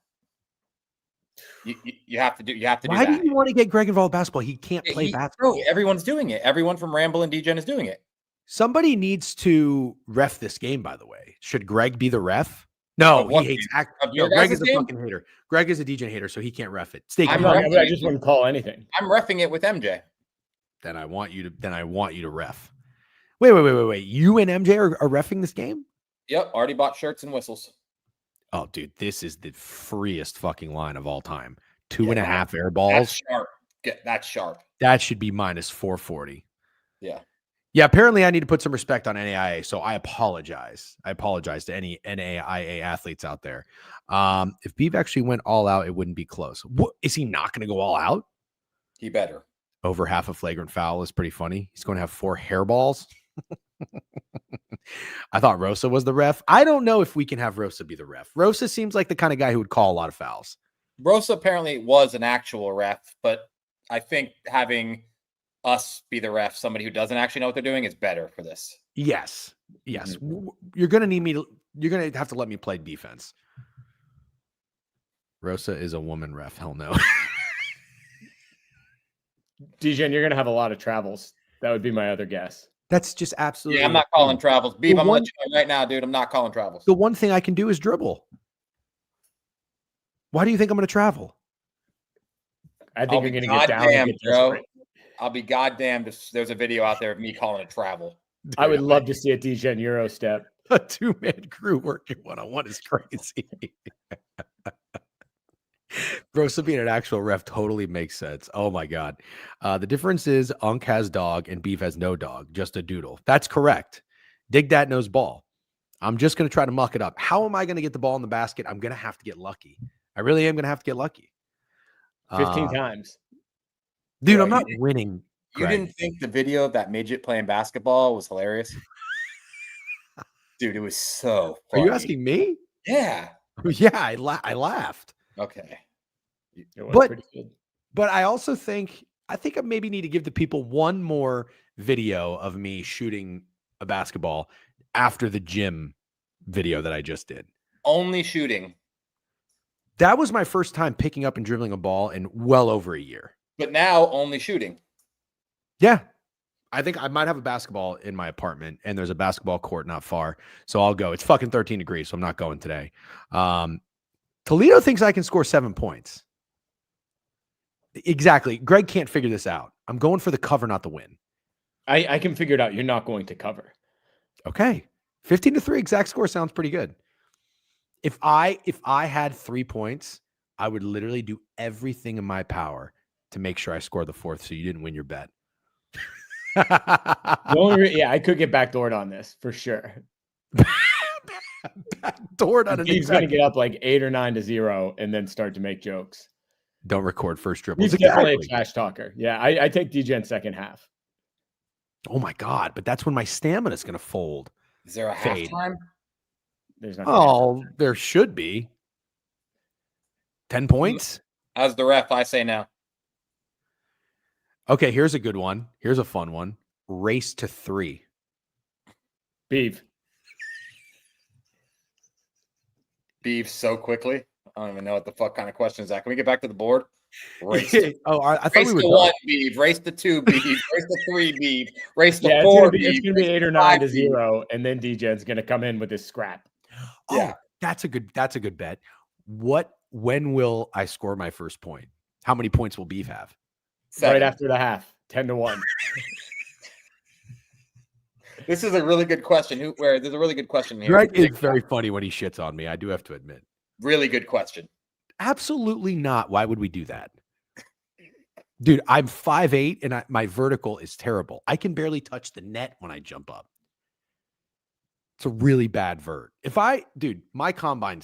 You have to do that. Why do you want to get Greg involved in basketball? He can't play basketball. Bro, everyone's doing it. Everyone from Ramble and Degen is doing it. Somebody needs to ref this game, by the way. Should Greg be the ref? No, he hates Greg is a fucking hater. Greg is a DJ hater, so he can't ref it. I just wouldn't call anything. I'm reffing it with MJ. Then I want you to ref. Wait. You and MJ are reffing this game? Yep, already bought shirts and whistles. Oh, dude, this is the freest fucking line of all time. 2.5 air balls. That's sharp. That's sharp. That should be minus 440. Yeah. Yeah, apparently I need to put some respect on NAIA, so I apologize. I apologize to any NAIA athletes out there. If Beeve actually went all out, it wouldn't be close. What, is he not going to go all out? He better. Over half a flagrant foul is pretty funny. He's going to have 4 hairballs. I thought Rosa was the ref. I don't know if we can have Rosa be the ref. Rosa seems like the kind of guy who would call a lot of fouls. Rosa apparently was an actual ref, but I think having us be the ref, somebody who doesn't actually know what they're doing, is better for this. Yes. Mm-hmm. You're going to have to let me play defense. Rosa is a woman ref. Hell no. Degen, you're gonna have a lot of travels. That would be my other guess. That's just absolutely. Yeah, I'm not calling travels. Beef, I'm gonna let you know right now, dude. I'm not calling travels. The one thing I can do is dribble. Why do you think I'm going to travel? I think you're going to get down and get desperate. I'll be goddamned if there's a video out there of me calling it travel. Dude, I would love to see a Degen Euro step. A 2-man crew working one-on-one is crazy. Bro, so being an actual ref totally makes sense. Oh my God. The difference is Unk has dog and Beef has no dog, just a doodle. That's correct. Dig that knows ball. I'm just going to try to muck it up. How am I going to get the ball in the basket? I'm going to have to get lucky. I really am going to have to get lucky. 15 times. Dude, I'm not winning. You didn't think the video of that midget playing basketball was hilarious? Dude, it was so funny. Are you asking me? Yeah. Yeah, I laughed. Okay. It was pretty good. But I also think I maybe need to give the people one more video of me shooting a basketball after the gym video that I just did. Only shooting. That was my first time picking up and dribbling a ball in well over a year. But now only shooting. Yeah. I think I might have a basketball in my apartment, and there's a basketball court not far. So I'll go. It's fucking 13 degrees, so I'm not going today. Toledo thinks I can score 7 points. Exactly. Greg can't figure this out. I'm going for the cover, not the win. I can figure it out. You're not going to cover. Okay. 15-3 exact score sounds pretty good. If I had 3 points, I would literally do everything in my power to make sure I score the fourth so you didn't win your bet. I could get backdoored on this for sure. Backdoored on He's going to get up like 8 or 9-0 and then start to make jokes. Don't record first dribbles. He's definitely a trash talker. Yeah, I take Degen second half. Oh my God, but that's when my stamina is going to fold. Is there a halftime? There's nothing. There should be. 10 points? As the ref, I say no. Okay, here's a good one. Here's a fun one. Race to 3. Beef so quickly. I don't even know what the fuck kind of question is that. Can we get back to the board? Race to, I thought we were 1, Beef. Race to 2, Beef. Race to 3, Beef. Race to 4, Beef. It's going to be 8 or 9-0, and then Degen's going to come in with his scrap. Oh, yeah. That's a good bet. When will I score my first point? How many points will Beef have? 7. Right after the half, 10-1. This is a really good question. There's a really good question here. Greg is very funny when he shits on me. I do have to admit. Really good question. Absolutely not. Why would we do that? Dude, I'm 5'8", and my vertical is terrible. I can barely touch the net when I jump up. It's a really bad vert. My combine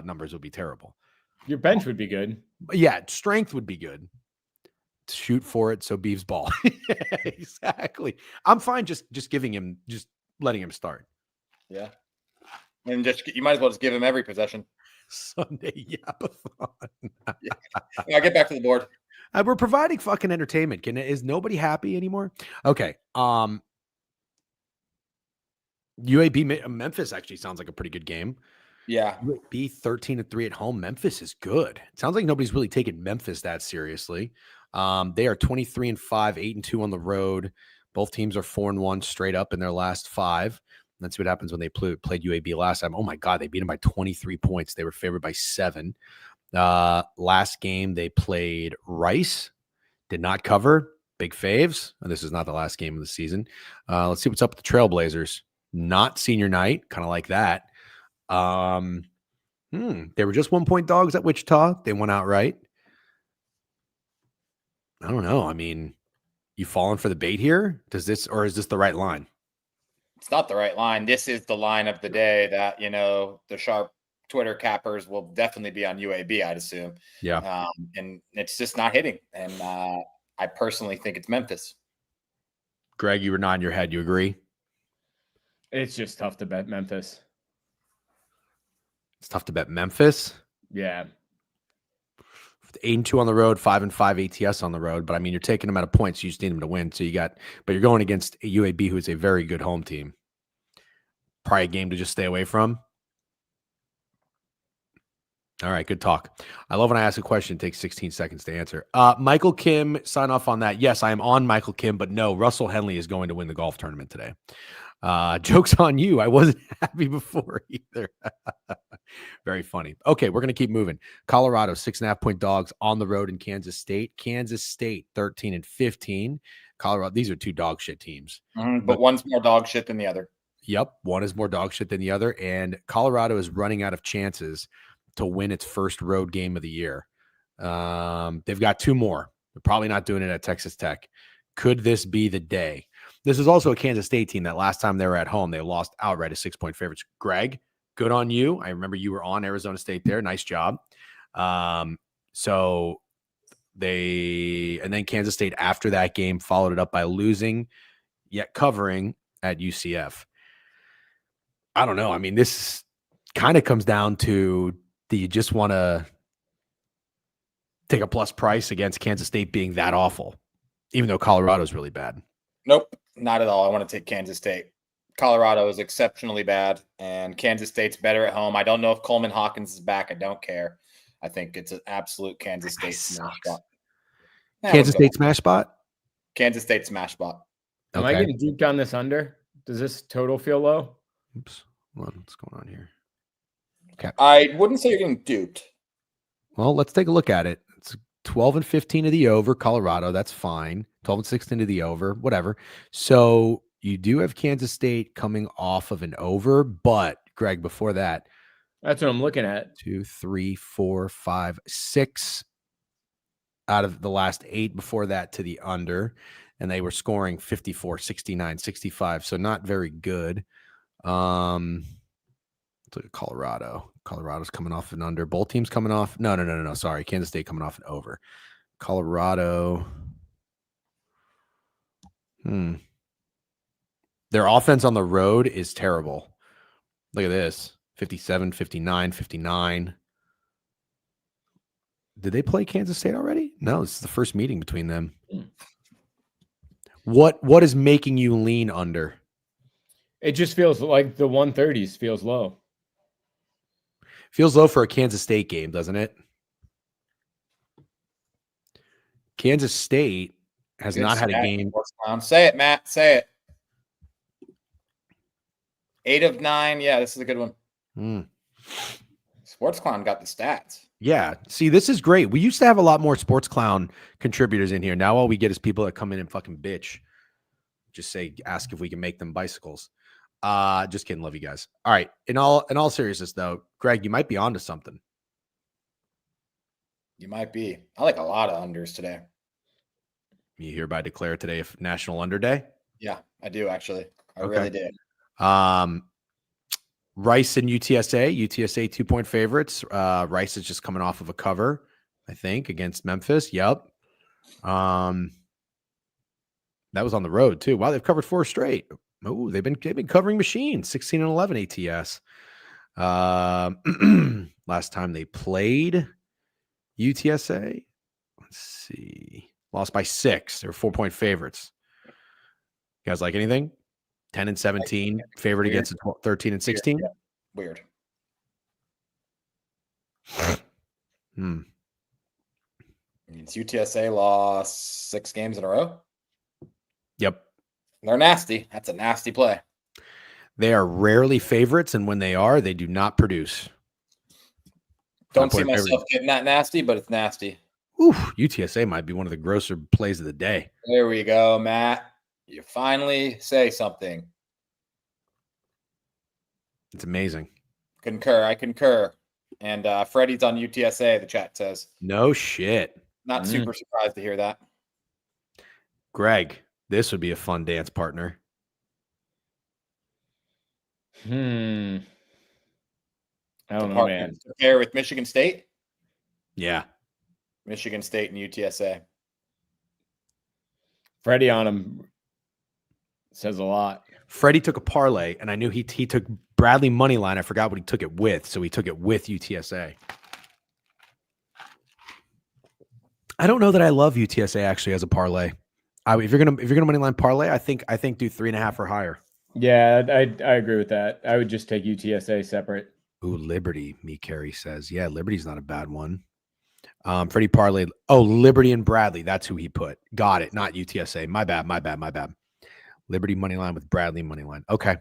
numbers would be terrible. Your bench would be good. Yeah, strength would be good. Shoot for it, so Beef's ball. Exactly. I'm fine just letting him start. Yeah. And you might as well just give him every possession. Sunday yapathon. Yeah, get back to the board. We're providing fucking entertainment. Is nobody happy anymore? Okay. UAB Memphis actually sounds like a pretty good game. Yeah. UAB 13-3 at home. Memphis is good. It sounds like nobody's really taking Memphis that seriously. They are 23-5, 8-2 on the road. Both teams are 4-1 straight up in their last 5. Let's see what happens when they played UAB last time. Oh my God, they beat them by 23 points. They were favored by 7. Last game they played Rice, did not cover. Big faves. And this is not the last game of the season. Let's see what's up with the Trailblazers. Not senior night, kind of like that. They were just 1-point dogs at Wichita. They went outright. I don't know. I mean, you falling for the bait here? Is this the right line? It's not the right line. This is the line of the day that, the sharp Twitter cappers will definitely be on UAB, I'd assume. Yeah. And it's just not hitting. And I personally think it's Memphis. Greg, you were nodding your head. You agree? It's just tough to bet Memphis. It's tough to bet Memphis. Yeah. 8-2 on the road, 5-5 ATS on the road. But I mean, you're taking them out of points. You just need them to win. So but you're going against a UAB, who is a very good home team. Probably a game to just stay away from. All right, good talk. I love when I ask a question, it takes 16 seconds to answer. Michael Kim, sign off on that. Yes, I am on Michael Kim, but no, Russell Henley is going to win the golf tournament today. Joke's on you. I wasn't happy before either. Very funny. Okay, we're going to keep moving. Colorado, 6.5-point dogs on the road in Kansas State. Kansas State, 13-15. Colorado, these are two dog shit teams. But one's more dog shit than the other. Yep, one is more dog shit than the other. And Colorado is running out of chances to win its first road game of the year. They've got two more. They're probably not doing it at Texas Tech. Could this be the day? This is also a Kansas State team that last time they were at home, they lost outright as 6-point favorites. Greg, good on you. I remember you were on Arizona State there. Nice job. And then Kansas State after that game followed it up by losing, yet covering at UCF. I don't know. I mean, this kind of comes down to, do you just want to take a plus price against Kansas State being that awful, even though Colorado's really bad? Nope, not at all. I want to take Kansas State. Colorado is exceptionally bad, and Kansas State's better at home. I don't know if Coleman Hawkins is back. I don't care. I think it's an absolute Kansas State smash spot. Kansas State smash spot? Kansas State smash spot. Am I getting duped on this under? Does this total feel low? Oops. What's going on here? Okay. I wouldn't say you're getting duped. Well, let's take a look at it. It's 12-15 to the over. Colorado, that's fine. 12-16 to the over, whatever. So you do have Kansas State coming off of an over, but Greg, before that, that's what I'm looking at. 2, 3, 4, 5, 6 out of the last 8 before that to the under, and they were scoring 54, 69, 65. So not very good. Look at Colorado. Colorado's coming off an under. Both teams coming off. No. Sorry. Kansas State coming off an over. Colorado. Their offense on the road is terrible. Look at this. 57, 59, 59. Did they play Kansas State already? No, this is the first meeting between them. What is making you lean under? It just feels like the 130s feels low. Feels low for a Kansas State game, doesn't it? Kansas State has not had a game. Say it, Matt. Say it. 8 of 9. Yeah, this is a good one. Sports Clown got the stats. Yeah. See, this is great. We used to have a lot more Sports Clown contributors in here. Now all we get is people that come in and fucking bitch. Just ask if we can make them bicycles. Just kidding. Love you guys. All right. In all seriousness, though, Greg, you might be onto something. You might be. I like a lot of unders today. You hereby declare today a National Under Day? Yeah, I do actually. I really did. Rice and UTSA. UTSA 2-point favorites. Rice is just coming off of a cover, I think, against Memphis. Yep. That was on the road too. Wow, they've covered 4 straight. Oh, they've been covering machines. 16-11 ATS. Last time they played UTSA, let's see, lost by 6. They were 4-point favorites. You guys like anything? 10-17, favored against 13-16. Yeah. Weird. Means UTSA lost 6 games in a row. Yep. They're nasty. That's a nasty play. They are rarely favorites, and when they are, they do not produce. Don't see myself getting that nasty, but it's nasty. Ooh, UTSA might be one of the grosser plays of the day. There we go, Matt. You finally say something. It's amazing. Concur. I concur. And Freddie's on UTSA, the chat says. No shit. Not super surprised to hear that. Greg, this would be a fun dance partner. I don't know, man. Compare with Michigan State? Yeah. Michigan State and UTSA. Freddie on him says a lot. Freddie took a parlay, and I knew he took Bradley money line. I forgot what he took it with, so he took it with UTSA. I don't know that I love UTSA actually as a parlay. If you're gonna money line parlay, I think do 3.5 or higher. Yeah, I agree with that. I would just take UTSA separate. Ooh, Liberty, me Carey says. Yeah, Liberty's not a bad one. Freddie Parlay. Oh, Liberty and Bradley. That's who he put. Got it. Not UTSA. My bad. Liberty money line with Bradley money line. Okay.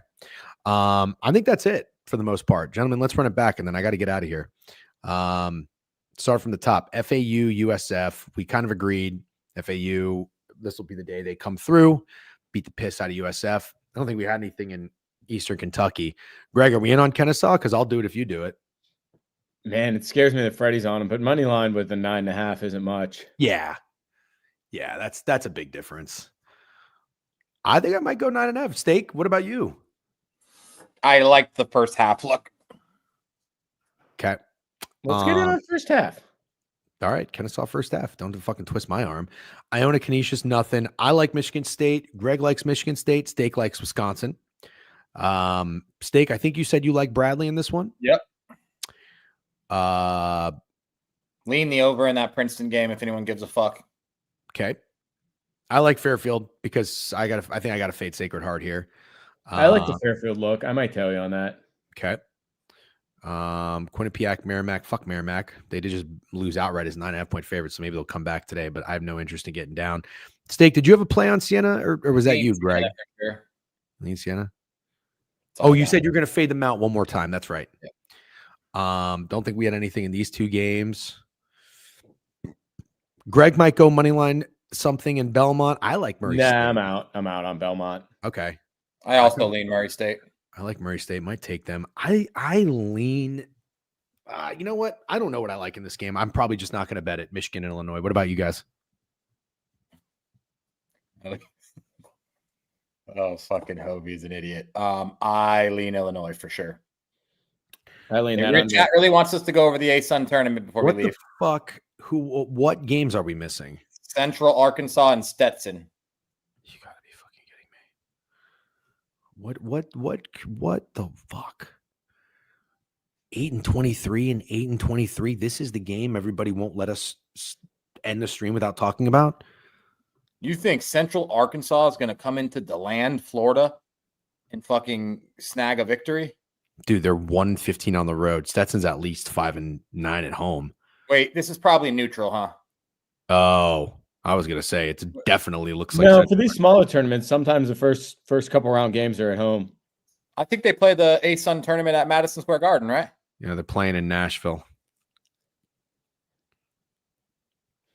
I think that's it for the most part. Gentlemen, let's run it back and then I got to get out of here. Start from the top. FAU, USF. We kind of agreed. FAU, this will be the day they come through, beat the piss out of USF. I don't think we had anything in Eastern Kentucky. Greg, are we in on Kennesaw? Because I'll do it if you do it. Man, it scares me that Freddie's on him, but money line with the 9.5 isn't much. Yeah, that's a big difference. I think I might go 9.5. Steak, what about you? I like the first half look. Okay. Let's get in on first half. All right, Kennesaw first half. Don't fucking twist my arm. Iona Canisius, nothing. I like Michigan State. Greg likes Michigan State. Steak likes Wisconsin. Steak, I think you said you like Bradley in this one. Yep. Lean the over in that Princeton game if anyone gives a fuck. Okay. I like Fairfield because I think I got to fade Sacred Heart here. I like the Fairfield look. I might tell you on that. Okay. Quinnipiac, Merrimack. Fuck Merrimack. They did just lose outright as 9.5-point favorites, so maybe they'll come back today, but I have no interest in getting down. Steak, did you have a play on Siena or was that you, Greg? Sure. Lean Siena? Oh, you said you're going to fade them out one more time. That's right. Yep. Don't think we had anything in these two games. Greg might go money line something in Belmont. I like Murray State. I'm out on Belmont. Okay. I also lean Murray State. I like Murray State. Might take them. I lean. You know what? I don't know what I like in this game. I'm probably just not going to bet it. Michigan and Illinois. What about you guys? Oh, fucking Hobie's an idiot. I lean Illinois for sure. I lean that. Chat really wants us to go over the A-Sun tournament before we leave. What the fuck? What games are we missing? Central Arkansas and Stetson. You gotta be fucking kidding me. What the fuck? 8-23 and 8-23. This is the game everybody won't let us end the stream without talking about. You think Central Arkansas is going to come into DeLand, Florida, and fucking snag a victory? Dude, they're 1-15 on the road. Stetson's at least 5-9 at home. Wait, this is probably neutral, huh? Oh, I was gonna say it definitely looks like. No, for these smaller tournaments, sometimes the first couple round games are at home. I think they play the A-Sun tournament at Madison Square Garden, right? Yeah, they're playing in Nashville.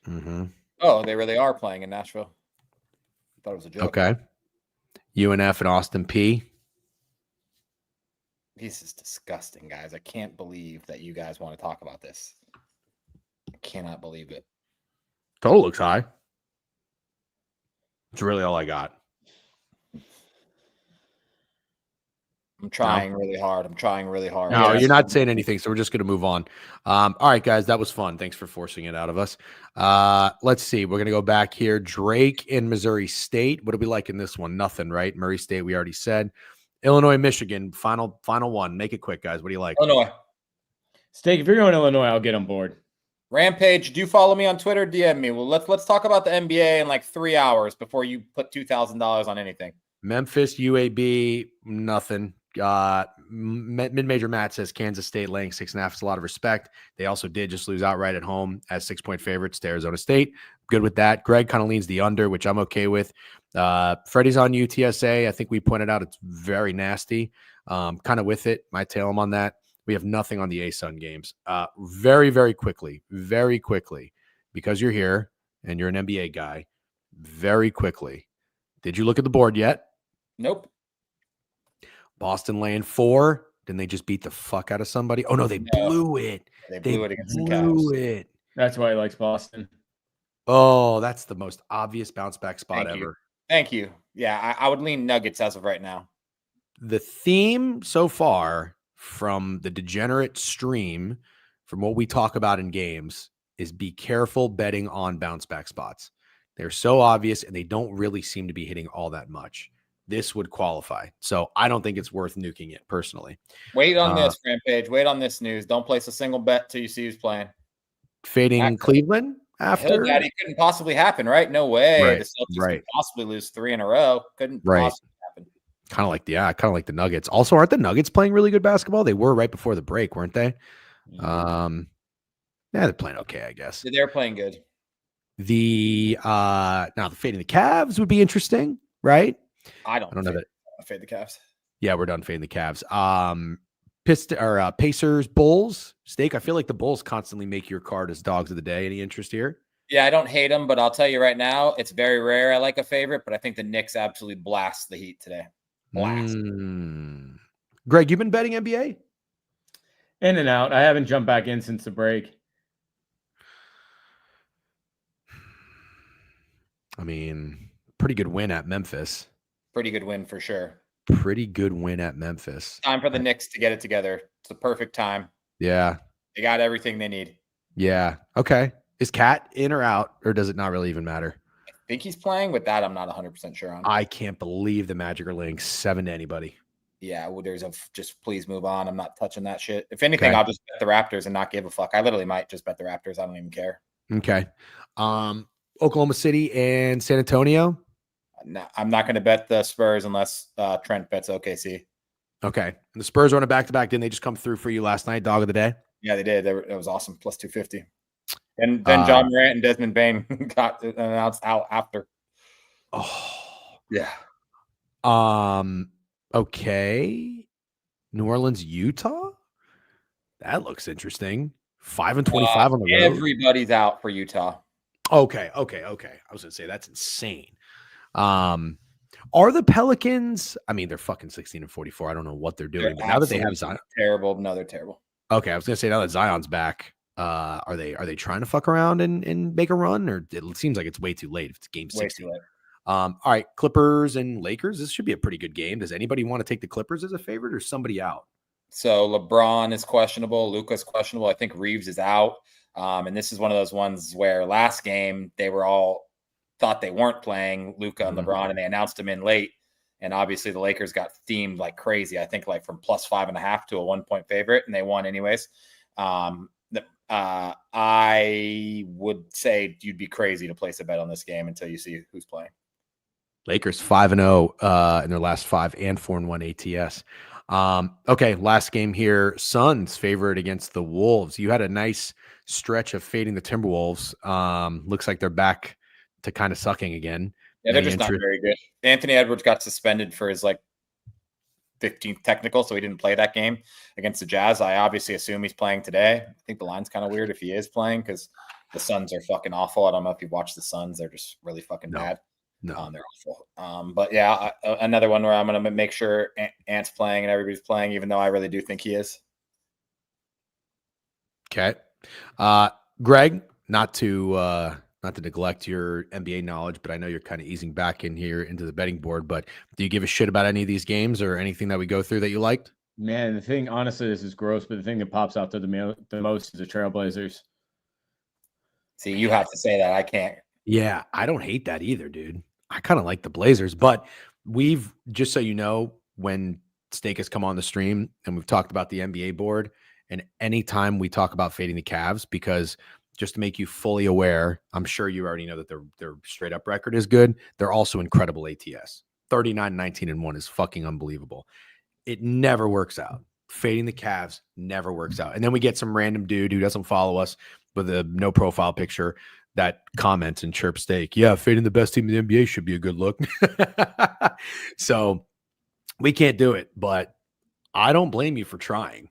Mm-hmm. Oh, they really are playing in Nashville. I thought it was a joke. Okay. UNF and Austin P. This is disgusting, guys. I can't believe that you guys want to talk about this. I cannot believe it. Total looks high. It's really all I got. I'm trying really hard. No, you're not saying anything, so we're just going to move on. All right, guys, that was fun. Thanks for forcing it out of us. Let's see. We're going to go back here. Drake in Missouri State. What do we like in this one? Nothing, right? Murray State, we already said. Illinois, Michigan, final one. Make it quick, guys. What do you like? Illinois. Steak, if you're going Illinois, I'll get on board. Rampage, do you follow me on Twitter? DM me. Well, let's talk about the NBA in like 3 hours before you put $2,000 on anything. Memphis, UAB, nothing. Mid-major Matt says Kansas State laying 6.5 is a lot of respect. They also did just lose outright at home as 6-point favorites to Arizona State. Good with that. Greg kind of leans the under, which I'm okay with. Freddie's on UTSA. I think we pointed out it's very nasty. Kind of with it. Might tail him on that. We have nothing on the A-Sun games. Very, very quickly, because you're here and you're an NBA guy, very quickly. Did you look at the board yet? Nope. Boston laying 4. Didn't they just beat the fuck out of somebody? Oh, no, they blew it. They blew it against the Cavs. That's why he likes Boston. Oh, that's the most obvious bounce back spot ever. Thank you. Yeah, I would lean Nuggets as of right now. The theme so far from the degenerate stream, from what we talk about in games, is be careful betting on bounce back spots. They're so obvious and they don't really seem to be hitting all that much. This would qualify. So I don't think it's worth nuking it personally. Wait on this, Rampage. Wait on this news. Don't place a single bet till you see who's playing. Fading Cleveland after? Daddy couldn't possibly happen, right? No way. Right, The Celtics could possibly lose 3 in a row. Couldn't possibly happen. Kind of like the Nuggets. Also, aren't the Nuggets playing really good basketball? They were right before the break, weren't they? Yeah, they're playing okay, I guess. They're playing good. Now the fading the Cavs would be interesting, right? I don't know that. Fade the Cavs. Yeah, we're done fading the Cavs. Pacers, Bulls, Steak. I feel like the Bulls constantly make your card as dogs of the day. Any interest here? Yeah, I don't hate them, but I'll tell you right now, it's very rare I like a favorite, but I think the Knicks absolutely blast the Heat today. Blast. Greg, you been betting NBA? In and out. I haven't jumped back in since the break. I mean, pretty good win at Memphis. Pretty good win for sure. Pretty good win at Memphis. Time for the Knicks to get it together. It's the perfect time. Yeah. They got everything they need. Yeah. Okay. Is Cat in or out, or does it not really even matter? I think he's playing. With that, I'm not 100% sure on. I can't believe the Magic are laying 7 to anybody. Yeah, well, just please move on. I'm not touching that shit. If anything, I'll just bet the Raptors and not give a fuck. I literally might just bet the Raptors. I don't even care. Okay. Oklahoma City and San Antonio. No, I'm not going to bet the Spurs unless Trent bets OKC. Okay. And the Spurs are on a back-to-back. Didn't they just come through for you last night, dog of the day? Yeah, they did. It was awesome. Plus 250. And then John Morant and Desmond Bain got announced out after. Oh. Yeah. Okay. New Orleans, Utah? That looks interesting. 5-25 on the road. Everybody's out for Utah. Okay. I was going to say that's insane. Are the Pelicans? I mean, they're fucking 16-44. I don't know what they're doing. But now that they have Zion, terrible. No, they're terrible. Okay, I was gonna say now that Zion's back, are they trying to fuck around and make a run, or it seems like it's way too late if it's game 16? All right, Clippers and Lakers. This should be a pretty good game. Does anybody want to take the Clippers as a favorite or somebody out? So LeBron is questionable. Luka's questionable. I think Reeves is out. And this is one of those ones where last game they were all thought they weren't playing Luka and LeBron, and they announced them in late. And obviously the Lakers got themed like crazy. I think like from plus 5.5 to a 1-point favorite, and they won anyways. I would say you'd be crazy to place a bet on this game until you see who's playing. Lakers 5-0 in their last 5 and 4-1 ATS. Okay, last game here. Suns favored against the Wolves. You had a nice stretch of fading the Timberwolves. Looks like they're back to kind of sucking again. Yeah, they're just not very good. Anthony Edwards got suspended for his 15th technical, so he didn't play that game against the Jazz. I obviously assume he's playing today. I think the line's kind of weird if he is playing because the Suns are fucking awful. I don't know if you watch the Suns. They're just really fucking bad. No, they're awful. But yeah, another one where I'm going to make sure Ant's playing and everybody's playing, even though I really do think he is. Okay. Greg, not to neglect your NBA knowledge, but I know you're kind of easing back in here into the betting board, but do you give a shit about any of these games or anything that we go through that you liked? Man, the thing, honestly, this is gross, but the thing that pops out to the most is the Trailblazers. See, you have to say that. I can't. Yeah, I don't hate that either, dude. I kind of like the Blazers, but we've, just so you know, when Steak has come on the stream and we've talked about the NBA board, and anytime we talk about fading the Cavs, because just to make you fully aware, I'm sure you already know that their straight up record is good. They're also incredible ATS. 39-19-1 is fucking unbelievable. It never works out. Fading the Cavs never works out. And then we get some random dude who doesn't follow us with a no profile picture that comments and chirps Steak. Yeah, fading the best team in the NBA should be a good look. So we can't do it, but I don't blame you for trying.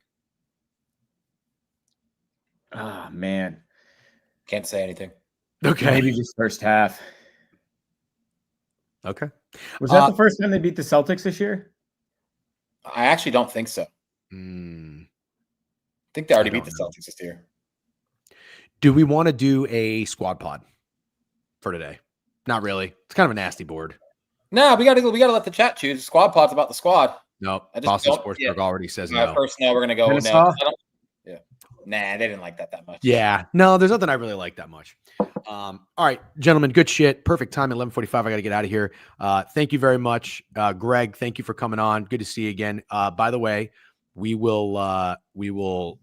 Ah, man. Can't say anything. Okay. Maybe just first half. Okay. Was that the first time they beat the Celtics this year? I actually don't think so. I think they already beat the Celtics this year. Do we want to do a squad pod for today? Not really. It's kind of a nasty board. No, we got to let the chat choose. Squad pod's about the squad. No, Boston Sportsbook already says no. First, no, we're gonna go. No, yeah. Nah, they didn't like that much. Yeah, no, there's nothing I really like that much. All right, gentlemen, good shit. Perfect time at 11:45. I got to get out of here. Thank you very much, Greg. Thank you for coming on. Good to see you again. By the way, we will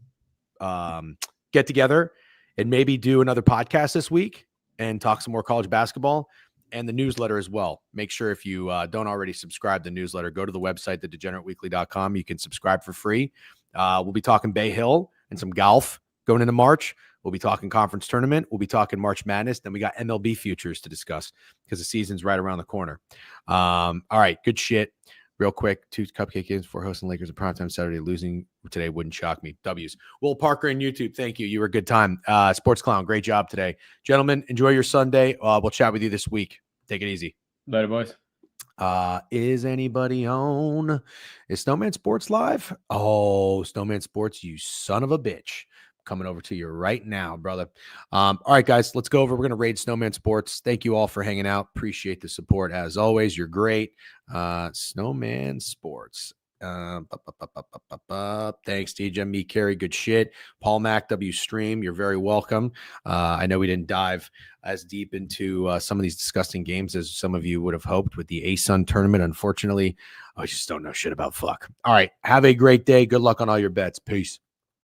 get together and maybe do another podcast this week and talk some more college basketball. and the newsletter as well. Make sure if you don't already subscribe to the newsletter, go to the website, thedegenerateweekly.com. You can subscribe for free. We'll be talking Bay Hill and some golf going into March. We'll be talking conference tournament. We'll be talking March Madness. Then we got MLB futures to discuss because the season's right around the corner. All right, good shit. Real quick, 2 cupcake games before hosting Lakers at primetime Saturday. Losing today wouldn't shock me. W's. Will Parker and YouTube, thank you. You were a good time. Sports Clown, great job today. Gentlemen, enjoy your Sunday. We'll chat with you this week. Take it easy. Later, boys. Is anybody on? Is Snowman Sports live? Oh, Snowman Sports, you son of a bitch. Coming over to you right now, brother. All right, guys, let's go over. We're going to raid Snowman Sports. Thank you all for hanging out. Appreciate the support as always. You're great. Snowman Sports. Thanks, DJ, me, Carrie. Good shit. Paul Mac, W Stream. You're very welcome. I know we didn't dive as deep into some of these disgusting games as some of you would have hoped with the ASUN tournament. Unfortunately, I just don't know shit about fuck. All right. Have a great day. Good luck on all your bets. Peace.